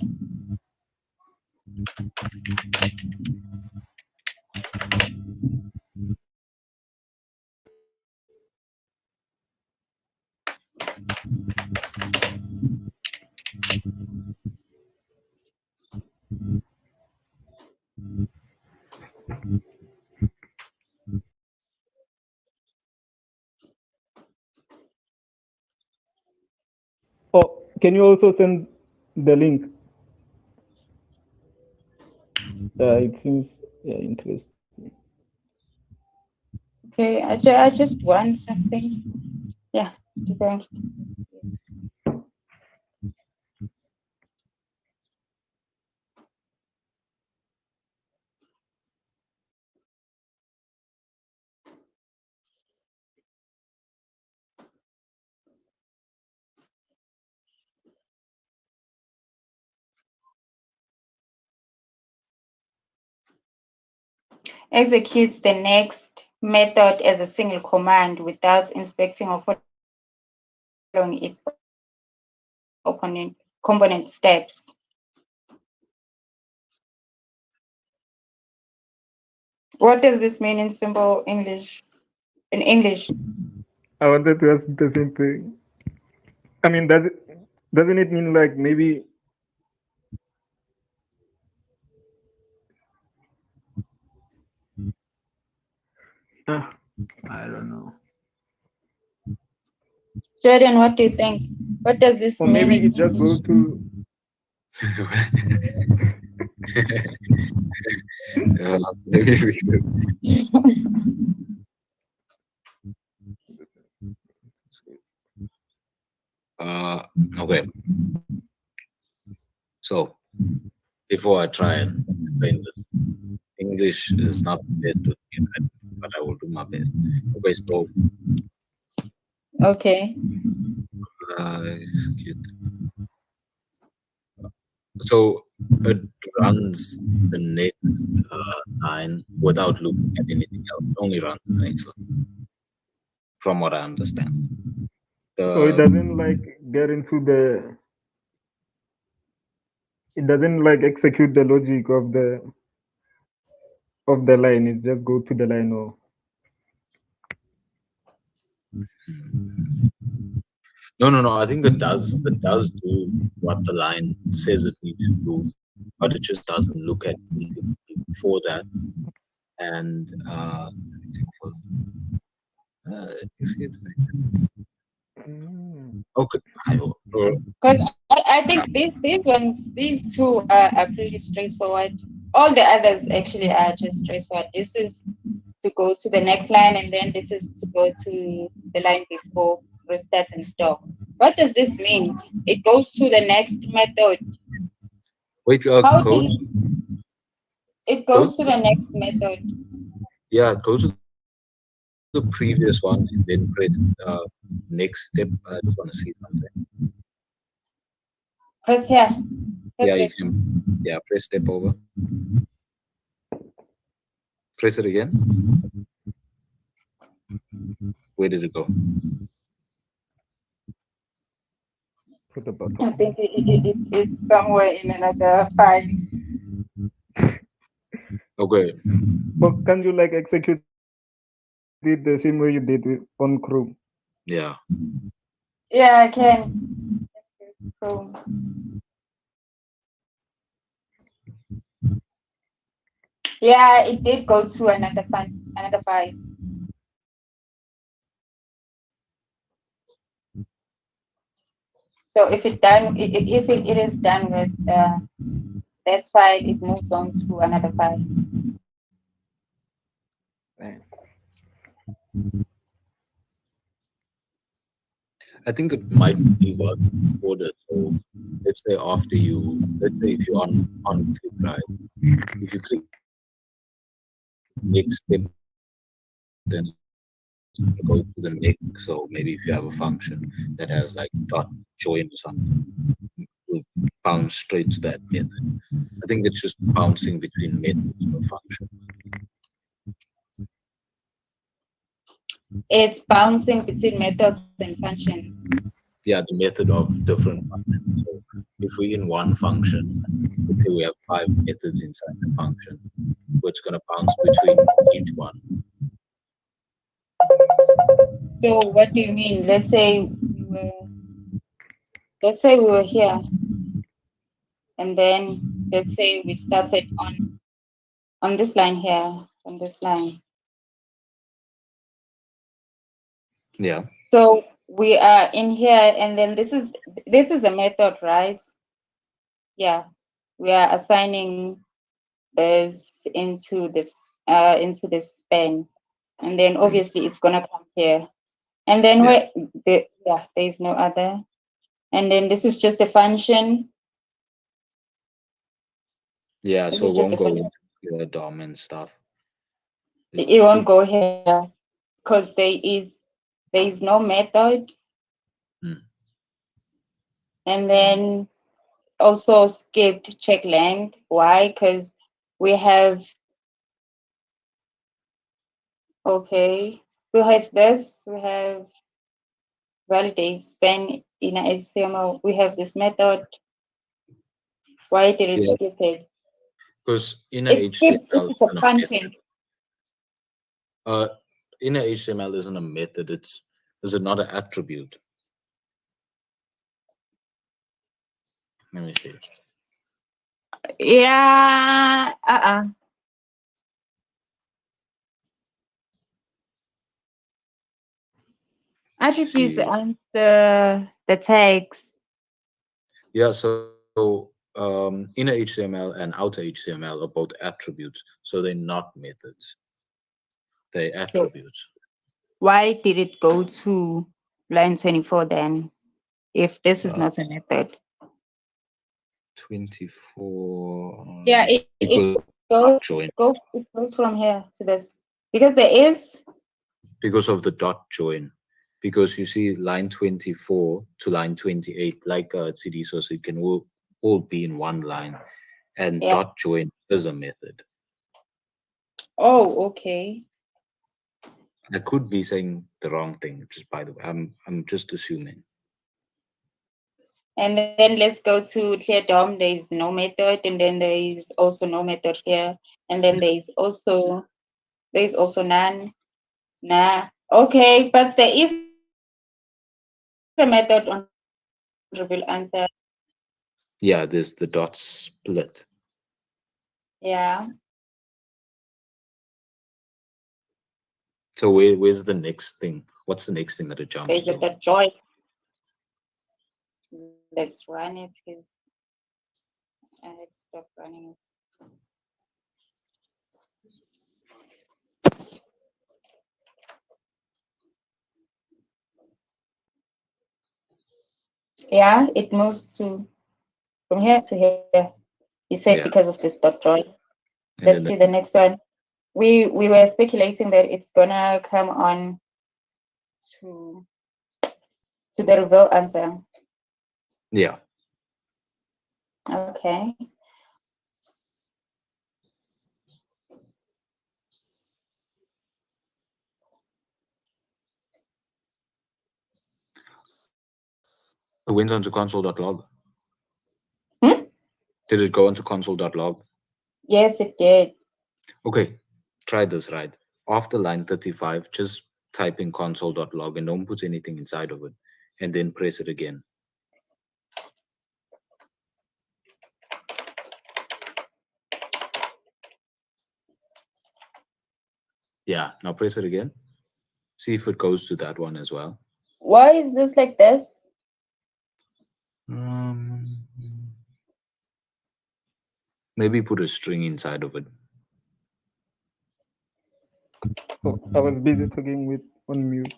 Oh, can you also send the link? It seems yeah, interesting. Okay, I just want something. Yeah, debunk. Executes the next method as a single command without inspecting or following its component steps. What does this mean in simple English? In English, I wanted to ask the same thing. I mean, doesn't it mean like maybe uh, I don't know. Jordan, what do you think? What does this Or mean maybe in it just goes English? to Maybe we could. Uh, okay. So before I try and explain this, English is not the best with me, but I will do my best. Okay, so Okay. uh, so it runs the next line without looking at anything else. It only runs the next line, from what I understand. so it The doesn't like get into the it doesn't like execute the logic of the line. It just go to the line or no. I think it does. It does do what the line says it needs to do, but it just doesn't look at anything before that. And excuse me. mm, Okay, I will. Because I think these ones, these two are pretty straightforward. All the others actually are just straightforward. This is to go to the next line, and then this is to go to the line before restart and stop. What does this mean? It goes to the next method. Wait, How do coach, you, it coach. goes to the next method? Yeah, go to the previous one and then press next step. I just want to see something. Press here. Yeah, Press you this. can. Yeah, press step over. Press it again. Where did it go? put the I button. think it's somewhere in another file. Okay. But can you like execute it the same way you did on Chrome? Yeah. Yeah, I can. Chrome. Yeah, it did go to another file. Another file. So if it is done with that file, it moves on to another file. Eh, I think it might be work order. So let's say after you, let's say if you're on click right, if you click next step, then it's going to go to the next. So maybe if you have a function that has like dot join or something, will bounce straight to that method. I think it's just bouncing between methods of function. It's bouncing between methods and functions. Yeah, the method of different functions. So if we're in one function, let's say we have five methods inside the function, so it's going to bounce between each one. So what do you mean? Let's say we were here, and then let's say we started on this line here, on this line. Yeah. So we are in here, and then this is a method, right? Yeah, we are assigning this into this span, and then Mm. obviously it's gonna come here, and then Yeah. where there is no other, and then this is just a function. Yeah, This so is it just won't a go function. into your DOM and stuff. It It won't should. go here because there is no method, Mm. and then also skipped check length. Why? Because we have okay, we have this, we have validate span in a HTML. We have this method. Why did it Yeah, skip it? because in a It skips if HTML it's a isn't a method. function. Uh, in a HTML isn't a method. Is it not an attribute? Let me see. Yeah. Let's Attributes see. and the tags. Yeah, so in a HTML and outer HTML are both attributes, so they're not methods. They're So attributes. why did it go to line 24 then? If this is Uh, not a method. 24 Yeah, because it of goes join. it goes from here to this because there is. Because of the dot join. Because you see line 24 to line 28, like CD, so it can all be in one line. And Yeah. dot join is a method. Oh, okay. I could be saying the wrong thing, just by the way. I'm just assuming. And then let's go to clear DOM. There is no method, and then there is also no method here, and then there is also none. Nah. Okay, but there is a method on reveal answer. Yeah, there's the dot split. Yeah. So where's the next thing? What's the next thing that it jumps There's a to? dot join. Let's run it because let's stop running it. Yeah, it moves to from here to here. You said because Yeah, of this dot join. and Let's then see the next one. We were speculating that it's gonna come on to to the reveal answer. yeah. Okay. It went onto console.log. Hmm? Did it go into console.log? Yes, it did. Okay, try this, right? After line 35, just type in console.log and don't put anything inside of it. And then press it again. Yeah, now press it again. See if it goes to that one as well. Why is this like this? Um, Maybe put a string inside of it. Oh, I was busy talking with on mute.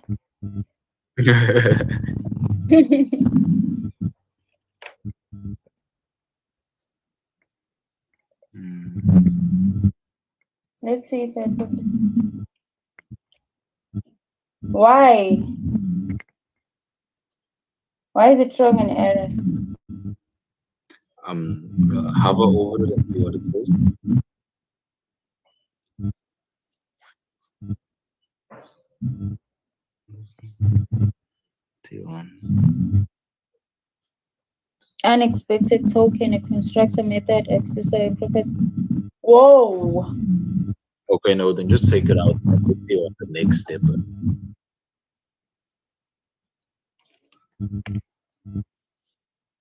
Mm, Let's see if that was why? Why is it showing an error? Hover over it and see what it says. T1. Unexpected token, a constructor method, accessor property. Whoa. Okay, no, then just take it out and let's see what the next step is.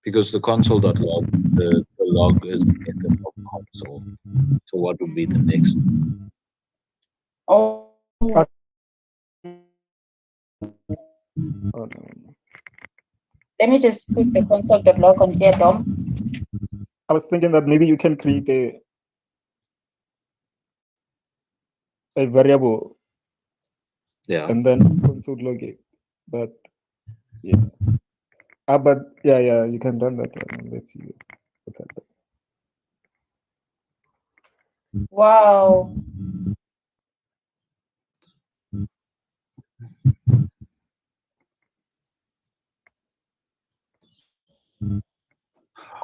Because the console.log, the log is a method of console. So what would be the next? Oh. Oh no, no. Let me just put the console.log on here, Dom. I was thinking that maybe you can create a variable Yeah. and then console log it. But yeah. But yeah, you can run that one. Let's see what happens. Wow.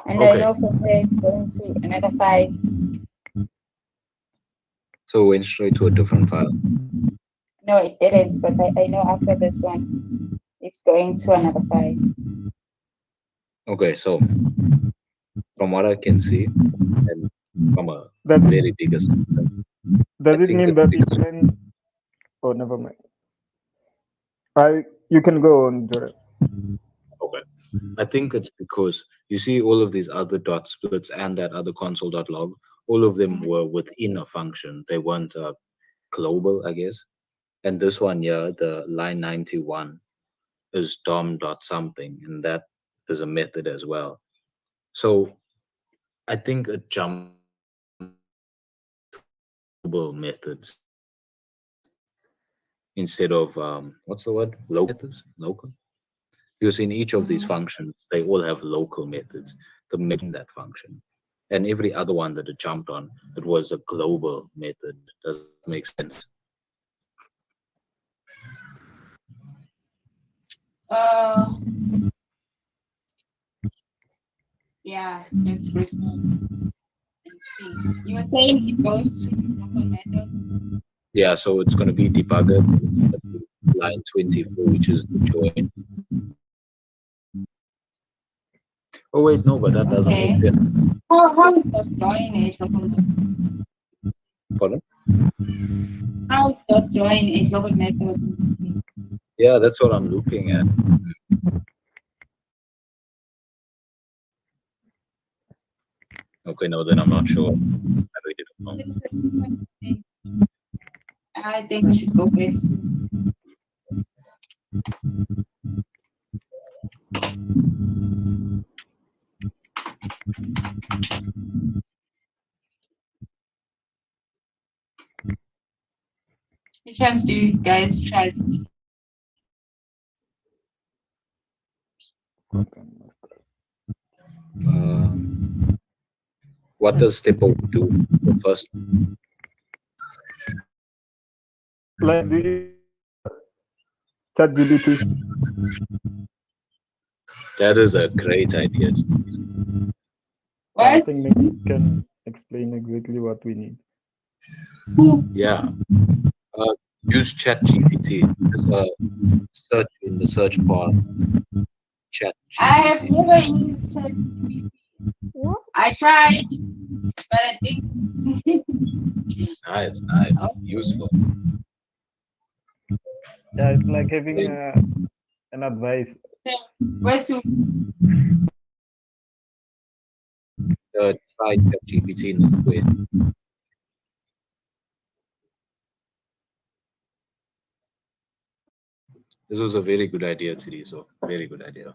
And I Okay. know from there it's going to another file. So went straight to a different file. No, it didn't, but I know after this one, it's going to another file. Okay, so from what I can see, and from a That very big assumption, I does it think mean it's that you because can? Oh, never mind. I You can go on, Jordan. okay, I think it's because you see all of these other dot splits and that other console.log, all of them were within a function. They weren't global, I guess. And this one here, the line 91, is dom dot something, and that is a method as well. So I think it jumped to global methods instead of what's the word? Local methods? Local? Because in each of these functions, they all have local methods to making that function. And every other one that it jumped on, it was a global method. Does that make sense? Uh, yeah, let's respond and see. You were saying it goes to local methods. Yeah, so it's going to be debugger, line 24, which is the join. Oh, wait, no, but that doesn't make Okay. sense. How is that join a local method? Pardon? How is that join a local method? Yeah, that's what I'm looking at. Okay, no, then I'm not sure. I really don't know. There is a different thing. I think we should go with. Which ones do you guys trust? What does step over do? The first, Like, do you ChatGPT? that is a great idea. I What? think maybe you can explain exactly what we need. Yeah. Uh, use ChatGPT. Just search in the search bar I have ChatGPT. never used ChatGPT. I tried, but I think. Nice, nice, Okay. useful. Yeah, it's like having Then an advice. Where to? try ChatGPT in this way. This was a very good idea, Siri. So very good idea.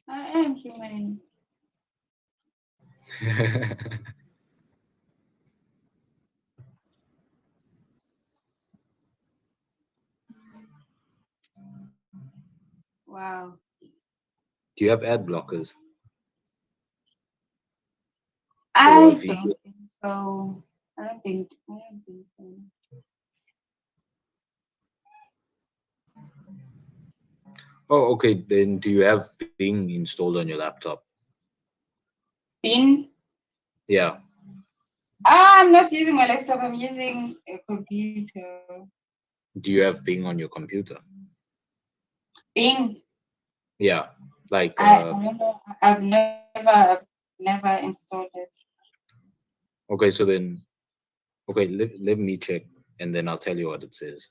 I am human. Wow. Do you have ad blockers or a I video? don't think so. I don't think so. Oh, okay. Then do you have Bing installed on your laptop? Pin? Yeah. I'm not using my laptop. I'm using a computer. Do you have Bing on your computer? Bing. Yeah. Like I don't know. I've never installed it. okay, so then okay, let me check and then I'll tell you what it says.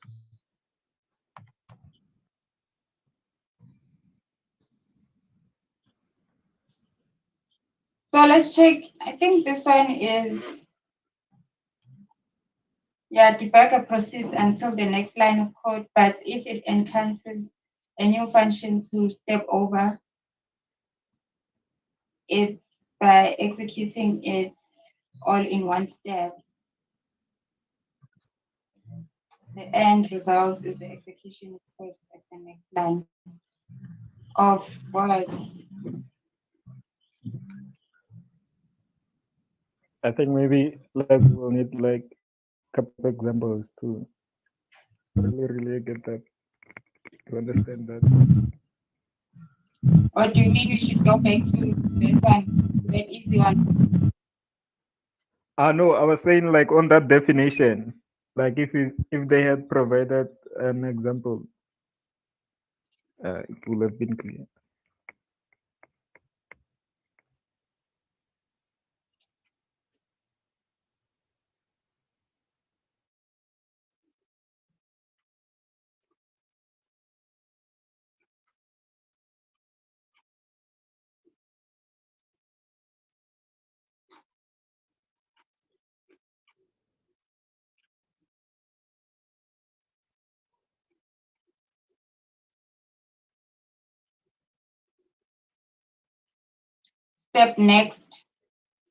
So let's check. I think this one is, yeah, debugger proceeds until the next line of code, but if it encounters a new function to step over, it's by executing it all in one step. The end result is the execution is first at the next line of words. I think maybe like we'll need like a couple of examples to really get that, to understand that. Or do you mean we should go back to this one, that easy one? No, I was saying like on that definition, like if they had provided an example, it would have been clear. Step next.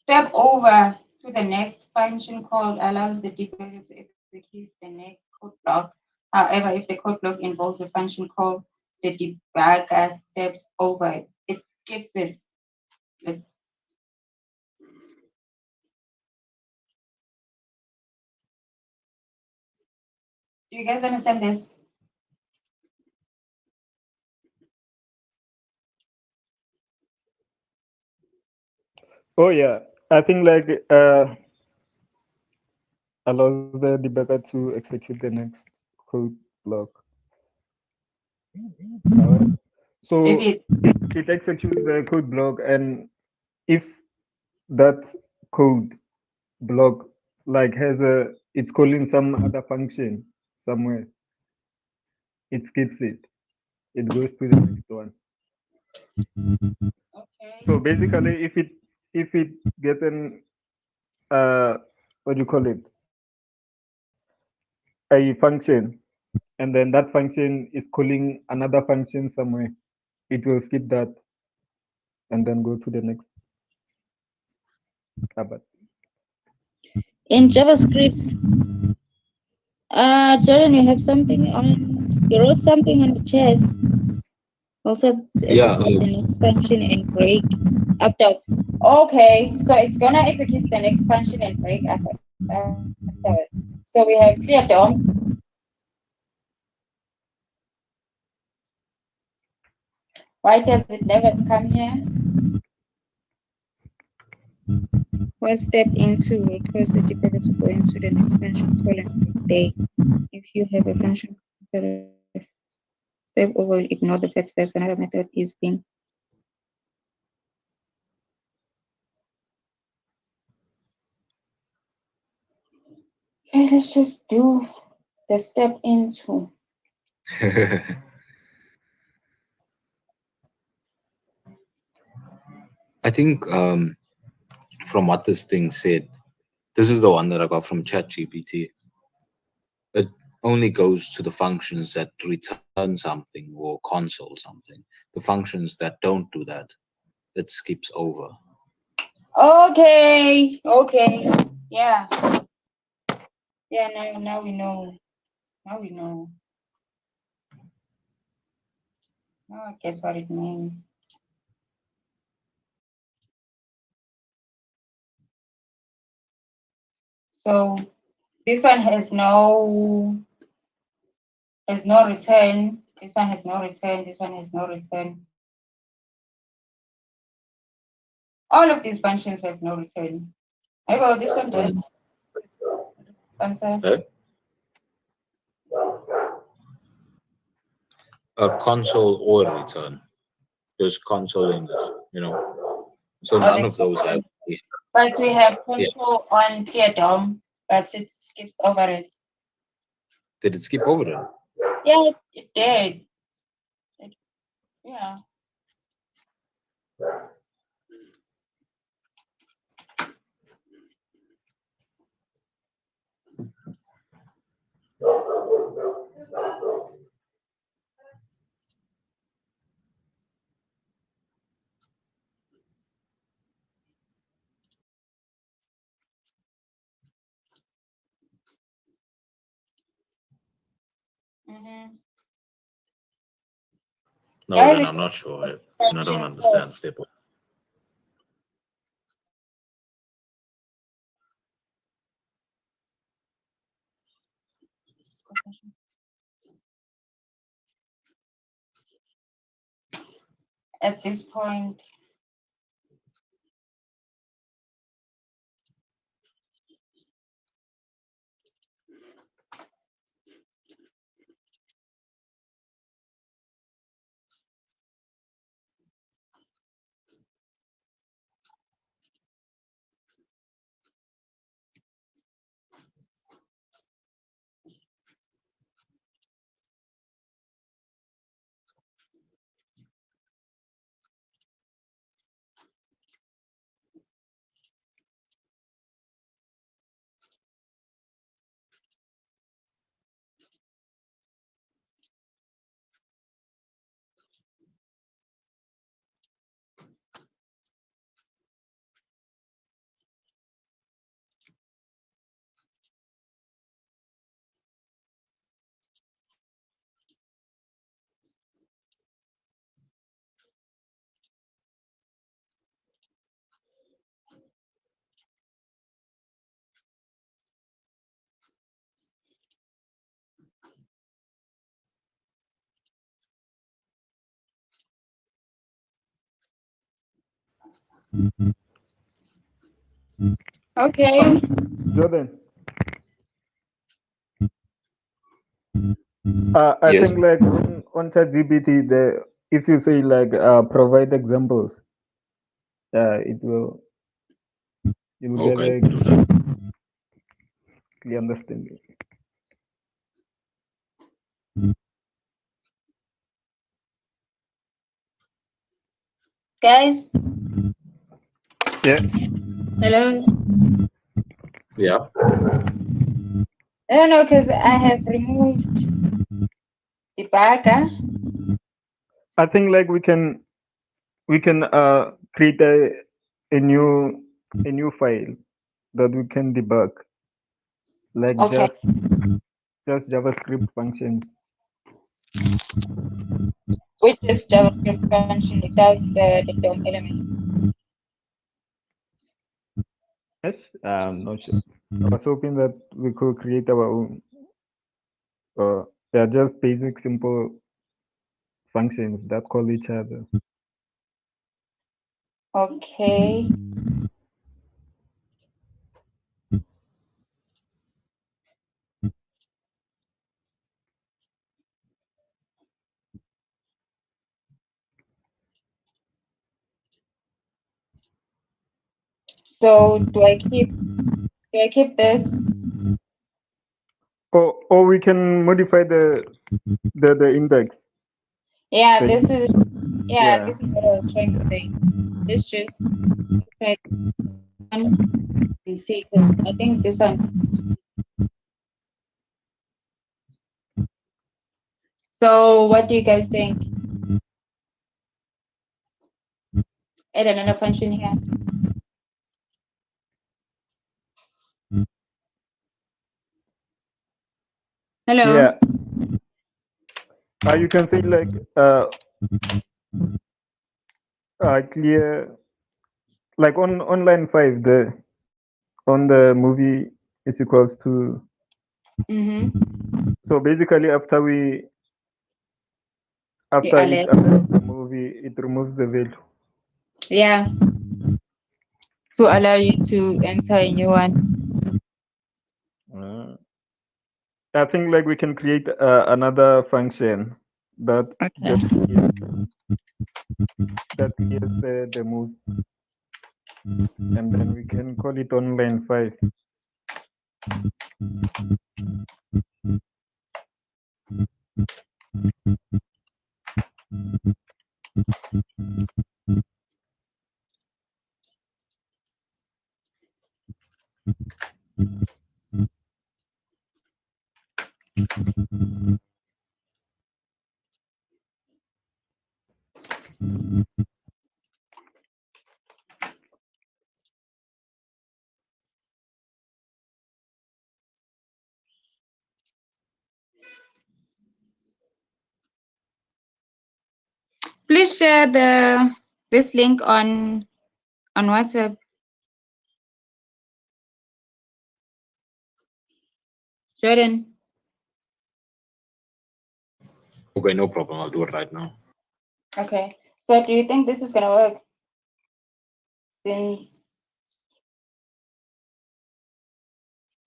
Step over to the next function call allows the debugger to execute the next code block. However, if the code block involves a function call, the debugger steps over it. It skips it. Let's. Do you guys understand this? Oh yeah, I think like allows the debugger to execute the next code block. So If it's it executes the code block, and if that code block like has a, it's calling some other function somewhere, it skips it. It goes to the next one. So okay. basically, if it gets an what do you call it, a function, and then that function is calling another function somewhere, it will skip that and then go to the next tab. In JavaScript, Jordan, you have something on, you wrote something on the chat. Also, to Yeah, execute the next function and break after. Okay, so it's gonna execute the next function and break afterwards. So we have clear DOM. Why does it never come here? One step into requires the debugger to go into the next function call and break day. If you have a function that step over, ignore the fact that another method is being. Okay, let's just do the step into. I think from what this thing said, this is the one that I got from ChatGPT. It only goes to the functions that return something or console something. The functions that don't do that, it skips over. Okay, okay, yeah, yeah. Now we know. Now we know. Now I guess what it means. So this one has no return. This one has no return. This one has no return. All of these functions have no return. Maybe this one Um, does. Answer. a console or a return, just console English. So Oh, none the of those have. console. But we have Yeah. control on clear DOM, but it skips over it. Did it skip over them? Yeah, it did. Yeah. Mm-hmm. No, Guys, then it's I'm not sure. I don't function call. understand stable. At this point, okay. Jordan, I Yes. think like on ChatGPT, the if you say like provide examples, it will you'll get Okay. a Do that. clear understanding. Guys, Yeah. hello. Yeah. I don't know because I have removed debugger. I think like we can create a new file that we can debug, like Okay. just JavaScript functions. Which is JavaScript function without the DOM elements. Yes, I'm not sure. I was hoping that we could create our own. They're just basic, simple functions that call each other. Okay. So do I keep this? Or we can modify the index. Yeah, The this in- is yeah, yeah. this is what I was trying to say. Let's just try one and see because I think this one's so what do you guys think? Add another function here. Hello. Yeah. You can say like clear like on line 5 on the movie is equals to. Mm-hmm. So basically You after it alert. applies the movie, it removes the value. Yeah. To allow you to enter a new one. uh, I think like we can create another function that Okay. that clears, that clears the move, and then we can call it on line 5. Please share this link on WhatsApp. Jordan. Okay, no problem. I'll do it right now. Okay. So do you think this is gonna work? Since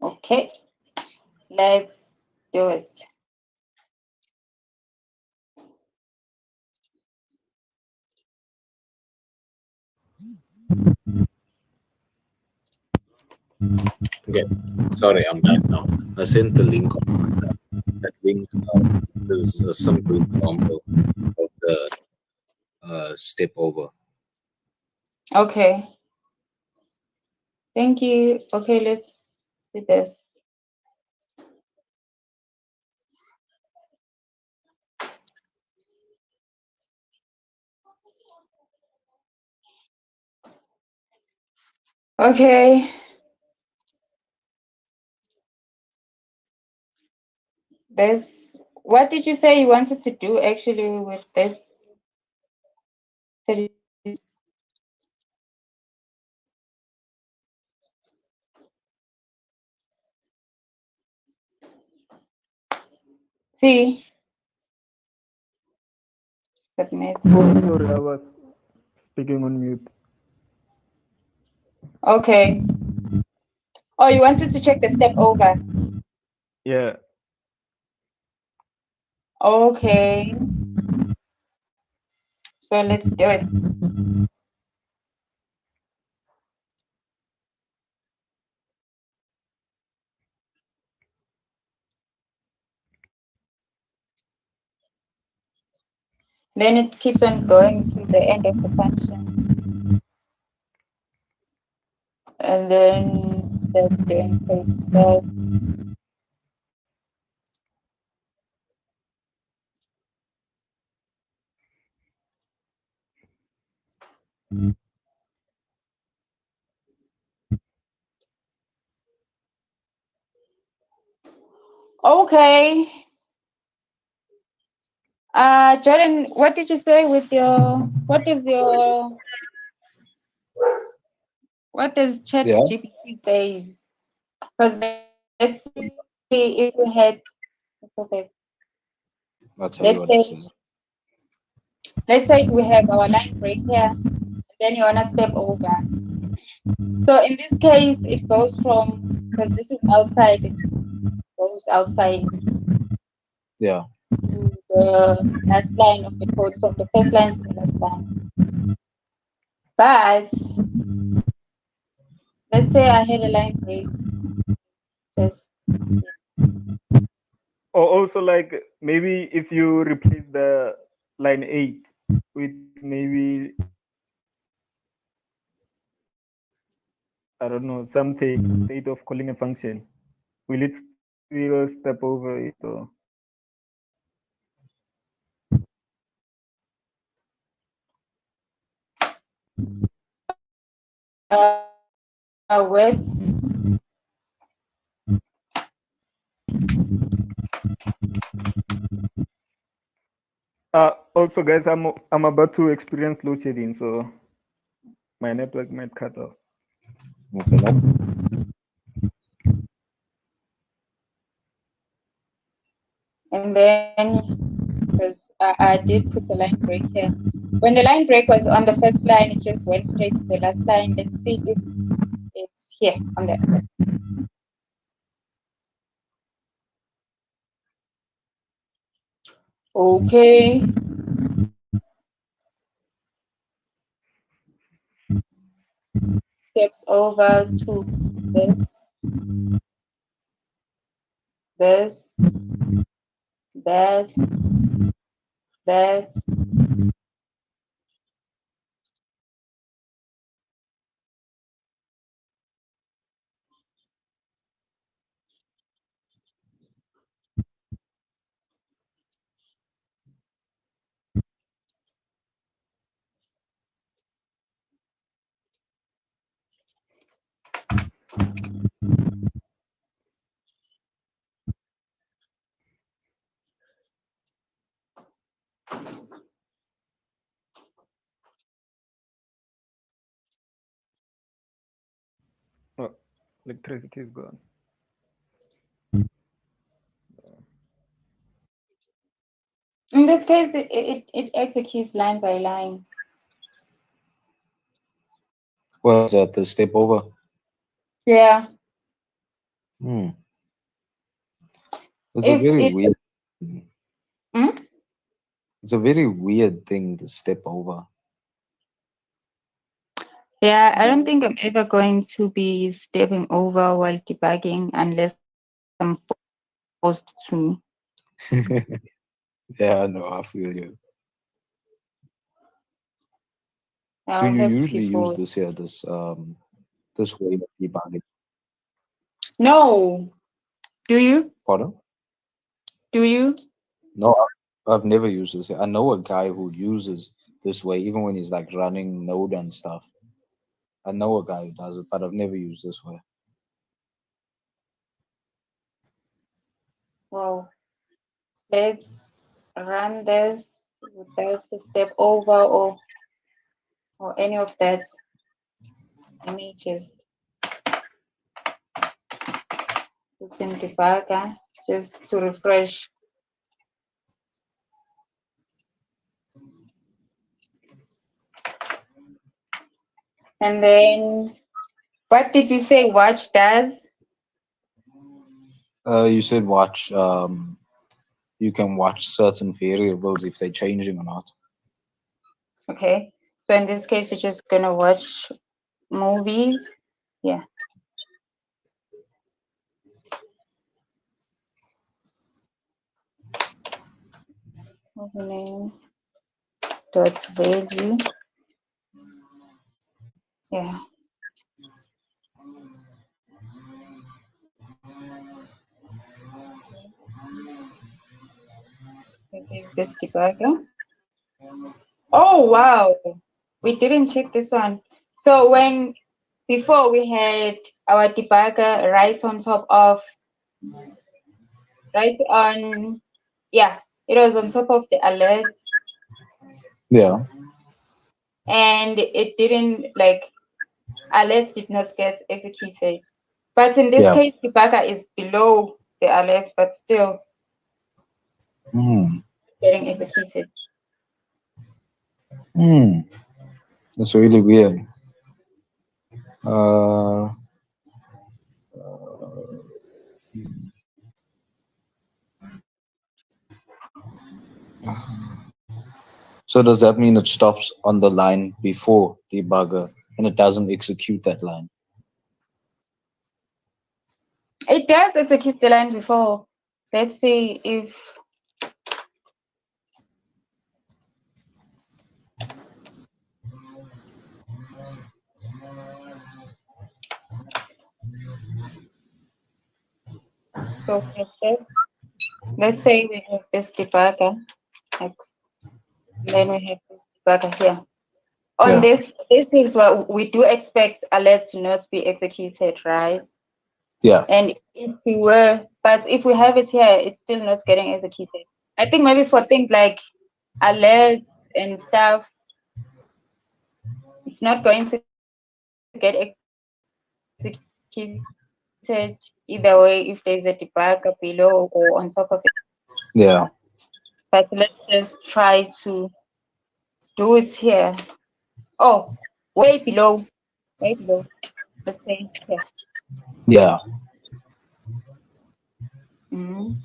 okay, let's do it. Okay, sorry, I'm back now. I sent the link on WhatsApp. That link is a simple example of the step over. Okay. Thank you. Okay, let's see this. Okay. This. What did you say you wanted to do actually with this? See, submit. Oh, sorry, I was speaking on mute. Okay. Oh, you wanted to check the step over. Yeah. Okay. So let's do it. Then it keeps on going to the end of the function. And then starts doing crazy stuff. Okay. Jordan, what did you say with your what does chat Yeah, GPT say? Because let's say if you had okay, I'll tell you let's what it say says. we have our line break here, and then you wanna step over. So in this case, it goes from because this is outside, it goes outside Yeah. to the last line of the code from the first line to the last line. But let's say I had a line break. Just Or also like maybe if you replace the line 8 with maybe I don't know something state of calling a function, will it still step over it or web. also guys I'm about to experience load shedding, so my network might cut off. Okay, no. And then because I did put a line break here. When the line break was on the first line, it just went straight to the last line. Let's see if it's here on the other. Okay. Steps over to this, this, that, that. electricity is gone. In this case, it executes line by line. What's that? The step over? Yeah. Hmm. It's a If very it weird. hmm? It's a very weird thing to step over. Yeah, I don't think I'm ever going to be stepping over while debugging unless I'm forced to. Yeah, no, I feel you. Do I'll you have to usually be use forced. this here, this way of debugging? No. Do you? Pardon? Do you? No, I've never used this. I know a guy who uses this way, even when he's like running Node and stuff. I know a guy who does it, but I've never used this way. Well, let's run this without the step over or any of that. Let me just put in debugger just to refresh. And then what did you say watch does? You said watch. You can watch certain variables if they're changing or not. Okay. So in this case, you're just gonna watch movies. Yeah. Movie name dot value. Yeah. This is this debugger. Oh wow. We didn't check this one. So when before we had our debugger right on, yeah, it was on top of the alerts Yeah, and it didn't like alerts did not get executed. But in this yeah. case, debugger is below the alerts, but still Hmm. getting executed. Hmm. That's really weird. Uh, so does that mean it stops on the line before debugger and it doesn't execute that line? It does execute the line before. Let's see if so. Let's say we have this debugger X, and then we have this debugger here. On Yeah, this is what we do expect alerts to not be executed, right? yeah, And but if we have it here, it's still not getting executed. I think maybe for things like alerts and stuff, it's not going to get executed either way if there's a debugger below or on top of it. yeah. But let's just try to do it here. Oh, way below, way below. Let's say here. Yeah. Mhm.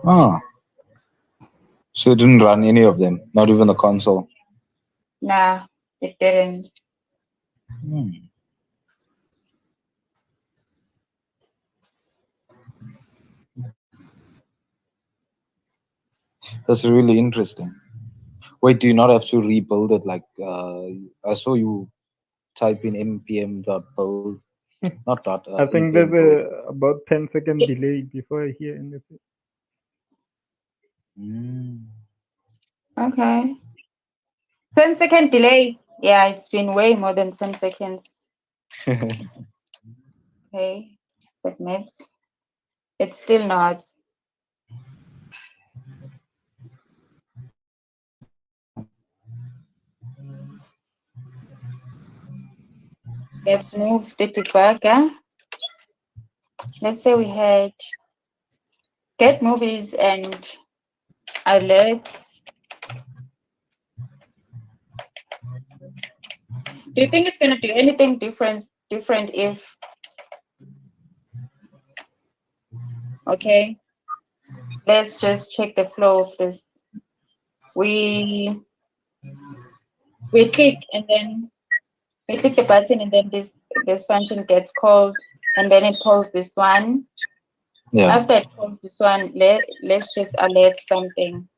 Ah, so it didn't run any of them, not even the console. Nah, it didn't. Hmm. That's really interesting. Wait, do you not have to rebuild it? Like, I saw you type in npm.build, not dot, I think npm there's build. about 10-second delay before I hear anything. Mm. Okay. 10-second delay. Yeah, it's been way more than 10 seconds. Okay. Submit. It's still not. Let's move the debugger. Let's say we had get movies and alerts. Do you think it's gonna do anything different if okay, let's just check the flow of this. We we click and then we click the button and then this function gets called and then it calls this one. Yeah. After it calls this one, let's just alert something.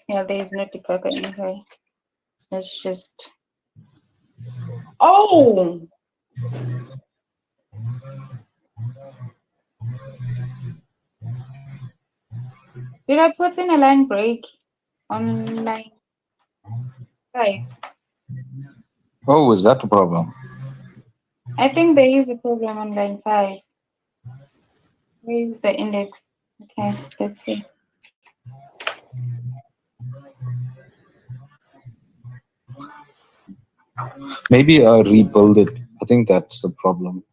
Yeah, there is no debugger anyway. Let's just oh did I put in a line break on line 5? Oh, is that the problem? I think there is a problem on line 5. Where is the index? Okay, let's see. Maybe rebuild it. I think that's the problem.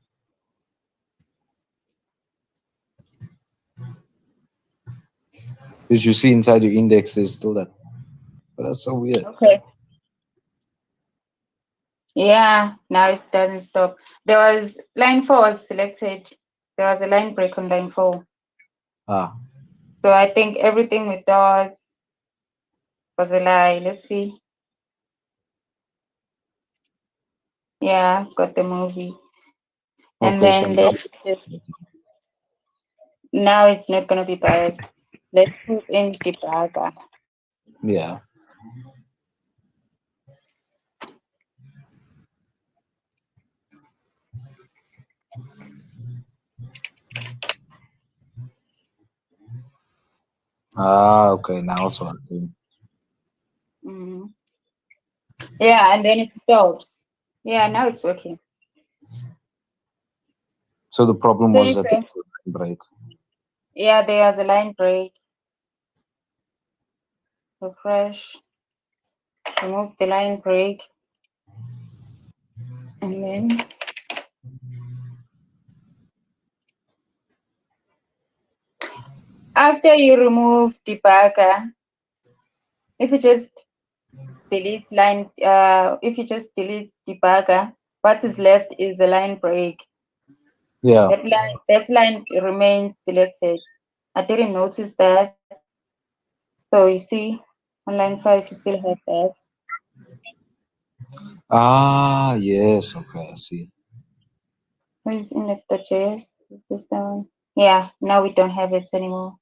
Because you see inside your index is still that. But that's so weird. Okay. Yeah, now it doesn't stop. There was line 4 was selected. There was a line break on line 4. Ah, So I think everything with dots was a lie. Let's see. Yeah, got the movie. And okay. So then let's just now it's not gonna be biased. Let's put in debugger. yeah. Ah, okay. Now it's working. Mhm. Yeah, and then it stops. Yeah, now it's working. So the problem So was you that can, it's a break. yeah, there's a line break. Refresh, remove the line break, and then after you remove debugger, if you just delete line, if you just delete debugger, what is left is the line break. Yeah. That line remains selected. I didn't notice that. So you see, on line 5, you still have that. Ah, yes. Okay, I see. Where is index.js? Is this down? Yeah, now we don't have it anymore.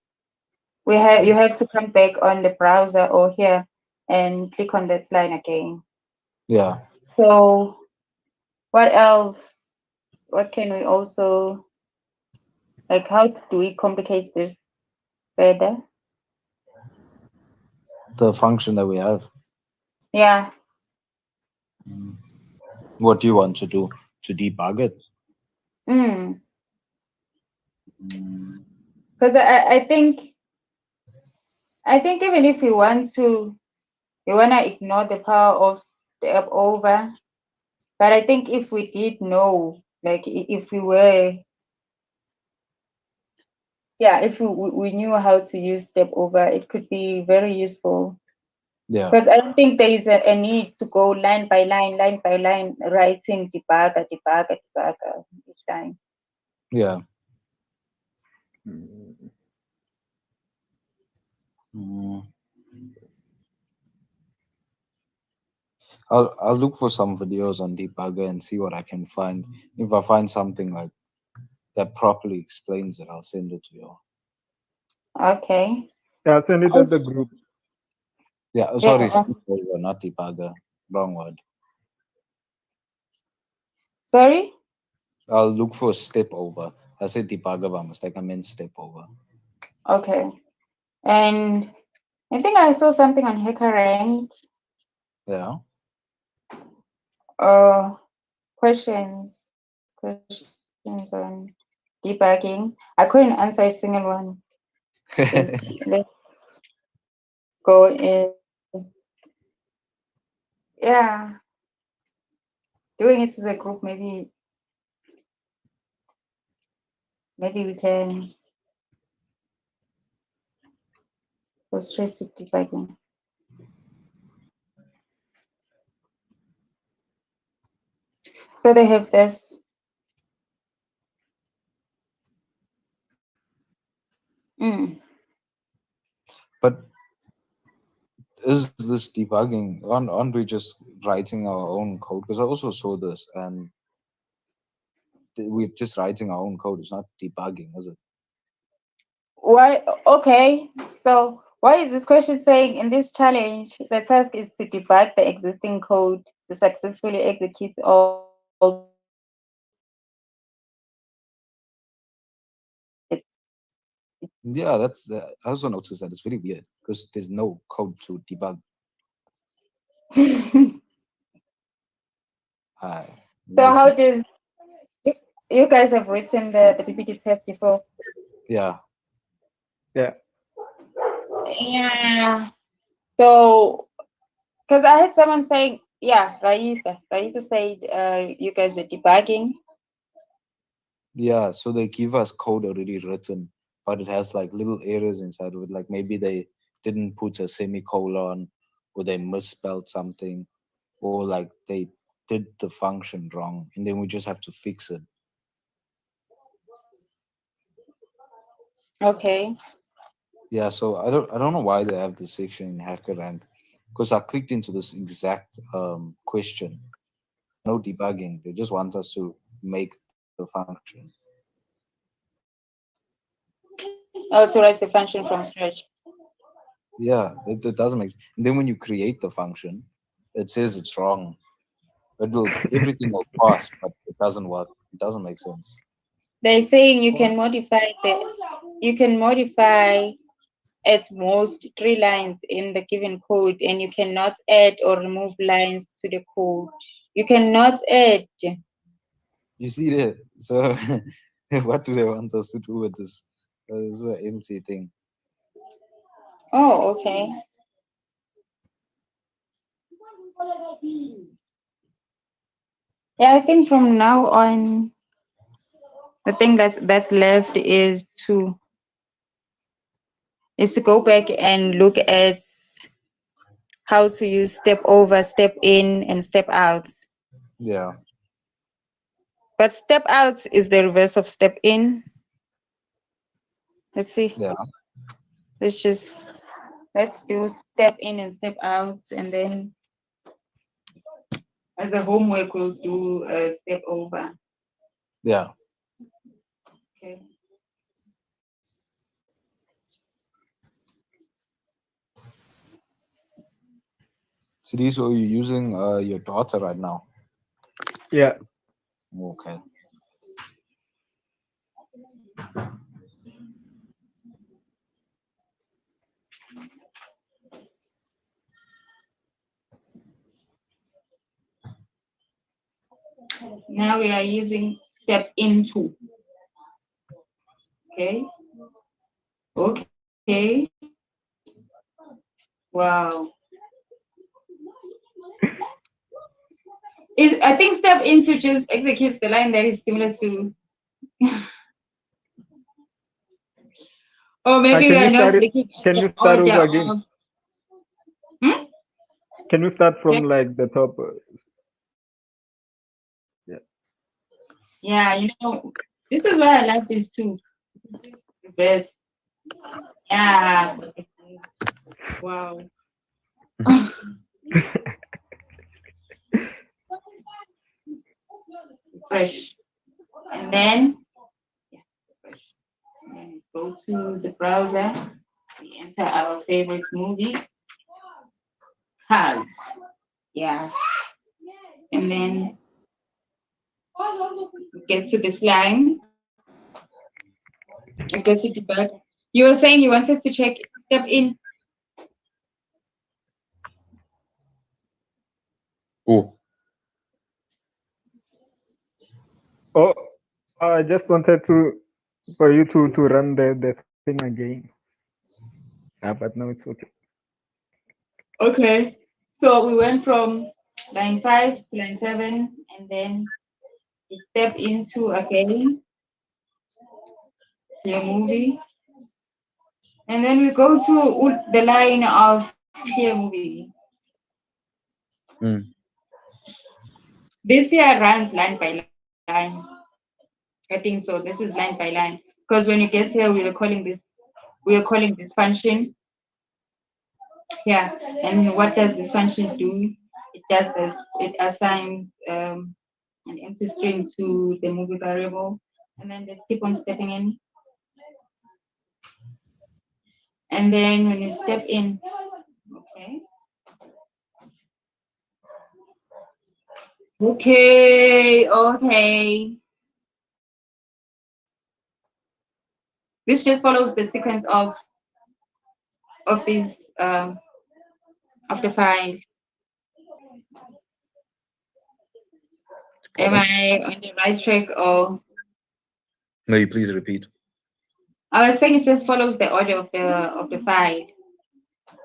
You have to come back on the browser or here and click on that line again. Yeah. So what else? What can we also like? How do we complicate this further? The function that we have. Yeah. What do you want to do to debug it? Mm. Mm, Because I think even if we wanna ignore the power of step over, but I think if we did know, like if we were, yeah, if we knew how to use step over, it could be very useful. yeah. Because I don't think there is a need to go line by line, writing debugger each time. Yeah. Mm. I'll look for some videos on debugger and see what I can find. If I find something like that properly explains it, I'll send it to you. Okay. Yeah, send it at the Also, group. Yeah. Sorry, yeah. step over, not debugger. Wrong word. Sorry. I'll look for step over. I said debugger by mistake. I meant step over. Okay. And I think I saw something on HackerRank. Yeah. Uh, questions on debugging. I couldn't answer a single one. Let's go in. Yeah, doing it as a group, maybe we can go straight to debugging. So they have this. Mm. But is this debugging? Aren't we just writing our own code? Because I also saw this, and we're just writing our own code. It's not debugging, is it? Why? Okay, so why is this question saying in this challenge the task is to debug the existing code to successfully execute all the Yeah, that's. I also noticed that it's very weird because there's no code to debug. Uh, So makes how does you guys have written the PPT test before? yeah. Yeah. Yeah. So because I had someone saying, yeah, Raisa said you guys were debugging. Yeah, so they give us code already written, but it has like little errors inside of it. Like maybe they didn't put a semicolon, or they misspelled something, or like they did the function wrong, and then we just have to fix it. Okay. Yeah, so I don't know why they have this section in HackerRank, because I clicked into this exact question. No debugging. They just want us to make the function. Oh, to write the function from scratch. Yeah, it doesn't make sense. And then when you create the function, it says it's wrong. Everything will pass, but it doesn't work. It doesn't make sense. They're saying you can modify at most 3 lines in the given code, and you cannot add or remove lines to the code. You cannot add. You see that? So what do they want us to do with this? This is an empty thing. Oh, okay. Yeah, I think from now on, the thing that's left is to go back and look at how to use step over, step in, and step out. Yeah, But step out is the reverse of step in. Let's see. yeah, Let's do step in and step out, and then as a homework we'll do a step over. yeah. Okay. So these are you using your daughter right now? Yeah. Okay. Now we are using step into. Okay. Okay. Wow. I think step into just executes the line that is similar to, or maybe we Can are you not start it? looking at Can the you start order over again? of. Hmm? Can you start Yeah. from like the top? Yeah. Yeah, this is why I like this too. This is the best. Yeah. Wow. Fresh. And then, yeah, fresh. And then go to the browser. We enter our favorite movie, Cars. Yeah. And then we get to this line. We get to debug. You were saying you wanted to check step in. Oh, Oh, I just wanted to for you to run the thing again. But now it's okay. Okay. So we went from line 5 to line 7, and then we step into again clear movie. And then we go to the line of clear movie. Mm. This here runs line by line. I think so. This is line by line. Because when you get here, we are calling this function. Yeah. And what does this function do? It does this. It assigns an empty string to the movie variable. And then let's keep on stepping in. And then when you step in, okay. Okay. This just follows the sequence of this of the file. Am Pardon? I on the right track? Or May you please repeat? I was saying it just follows the order of the file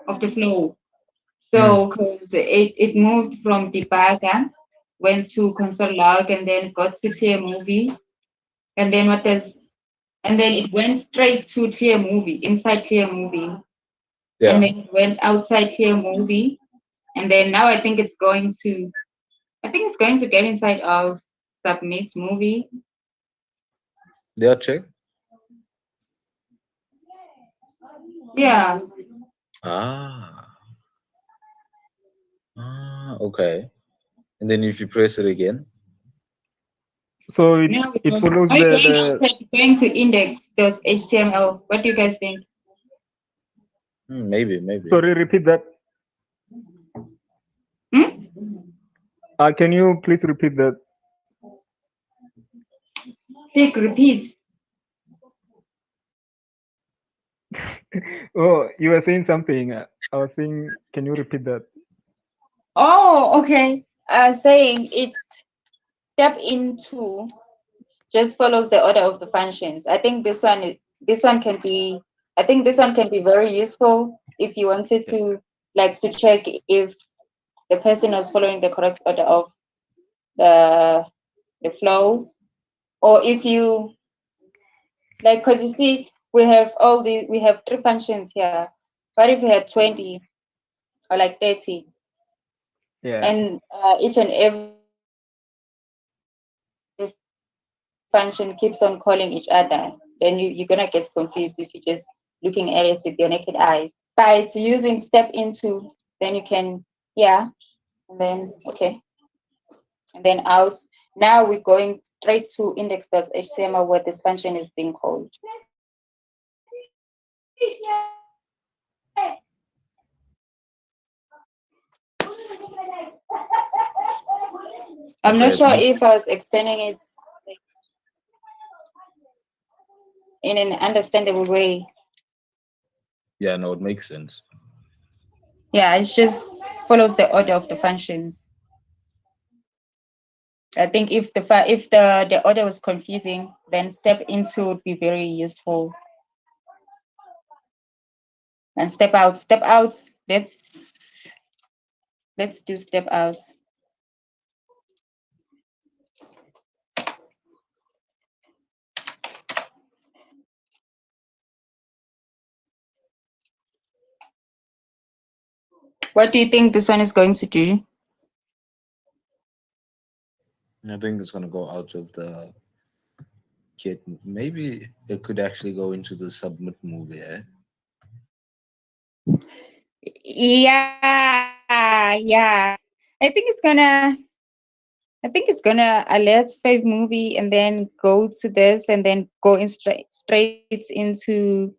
of the flow. Mm. So because it moved from debugger, went to console log, and then got to clear movie, and then and then it went straight to clear movie, inside clear movie, and Yeah, then it went outside clear movie, and then now I think it's going to get inside of submit movie. they are check. Yeah. Ah, okay. And then if you press it again, So Now we it go. follows Are you going the outside? Going to index.html? What do you guys think? maybe. sorry, repeat that. Hmm? Can you please repeat that? Click repeat. Oh, you were saying something. I was saying, can you repeat that? Oh, okay. Saying it step into just follows the order of the functions. I think this one can be I think this one can be very useful if you wanted to like to check if the person was following the correct order of the the flow, or if you like, because you see we have three functions here. What if we had 20 or like 30, Yeah. and each and every function keeps on calling each other? Then you're gonna get confused if you're just looking at it with your naked eyes. But using step into, then you can, yeah, and then okay, and then out. Now we're going straight to index.html where this function is being called. I'm not Okay, sure if I was explaining it in an understandable way. yeah, no, it makes sense. Yeah, it just follows the order of the functions. I think if the order was confusing, then step into would be very useful. And step out. Step out. Let's do step out. What do you think this one is going to do? I think it's gonna go out of the kit. Maybe it could actually go into the submit movie, eh? Yeah. I think it's gonna alert Five movie and then go to this and then go in straight into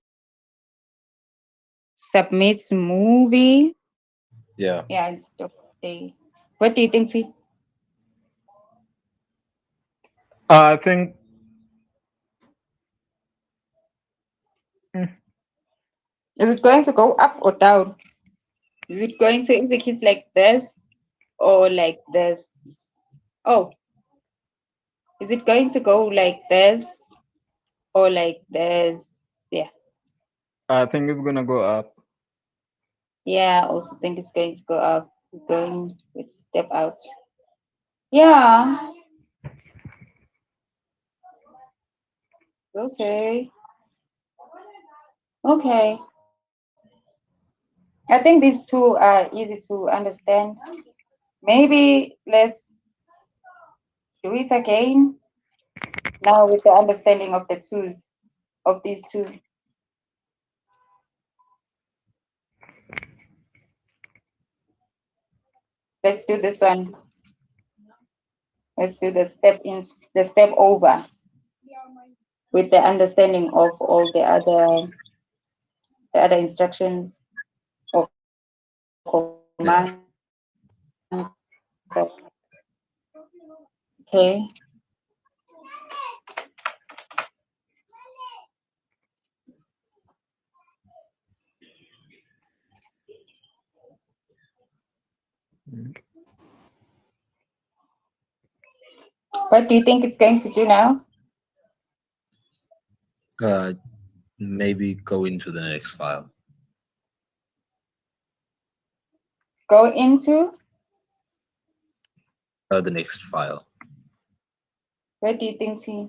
submit movie. Yeah. Yeah, it's okay. What do you think, see? I think mm, Is it going to go up or down? Is it going to execute like this or like this? Oh, Is it going to go like this or like this? Yeah. I think it's gonna go up. Yeah, I also think it's going to go up. Going with step out. Yeah. Okay. Okay. I think these two are easy to understand. Maybe let's do it again now with the understanding of the tools of these two. Let's do this one. Let's do the step in, the step over with the understanding of all the other instructions or commands. Yeah. Okay. What do you think it's going to do now? Maybe go into the next file. Go into, The next file. where do you think see?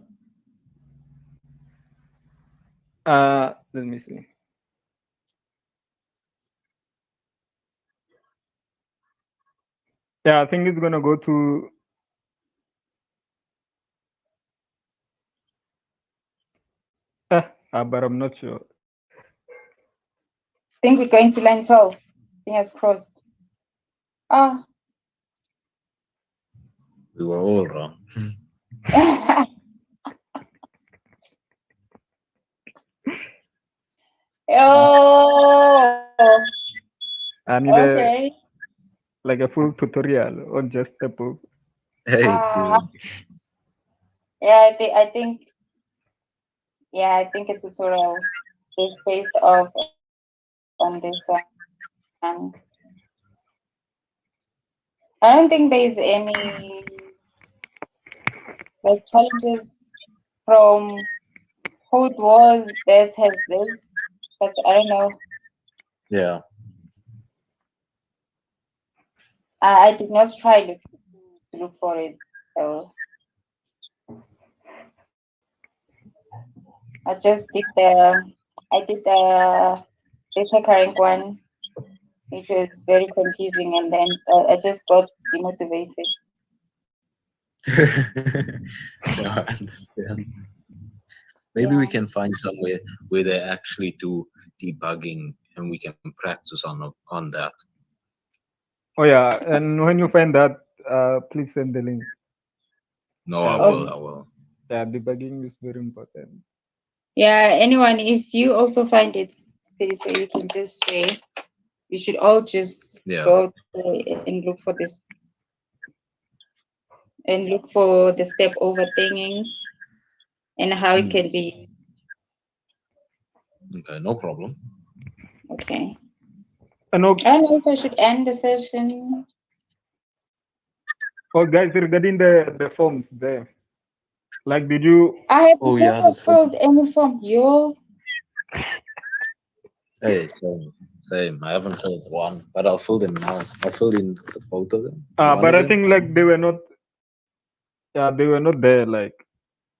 Let me see. Yeah, I think it's gonna go to. But I'm not sure. I think we're going to line 12. Fingers crossed. Ah. We were all wrong. Oh, I need okay. a full tutorial or just a book. Hey, Ah, dude. yeah, I think a tutorial is based off on this one. I don't think there is any like challenges from Code Wars that has this, but I don't know. Yeah. I did not try to look for it. So I just did the this hackering one, which was very confusing, and then I just got demotivated. Yeah, I understand. Maybe we Yeah. can find somewhere where they actually do debugging and we can practice on that. Oh yeah, and when you find that, please send the link. No, I Yeah, will. Okay. I will. yeah, debugging is very important. Yeah. Anyone, if you also find it, so you can just share. You should all just Yeah. go there and look for this and look for the step over thinging and how it Mm. can be. Okay, no problem. Okay. And I don't know if I should end the session. guys, regarding the forms there, like, did you? I have Oh yeah, never the phone. filled any form. Yo. Hey, same. I haven't filled one, but I'll fill them now. I'll fill in both of them. One But of I them. think like they were not. Yeah, they were not there. Like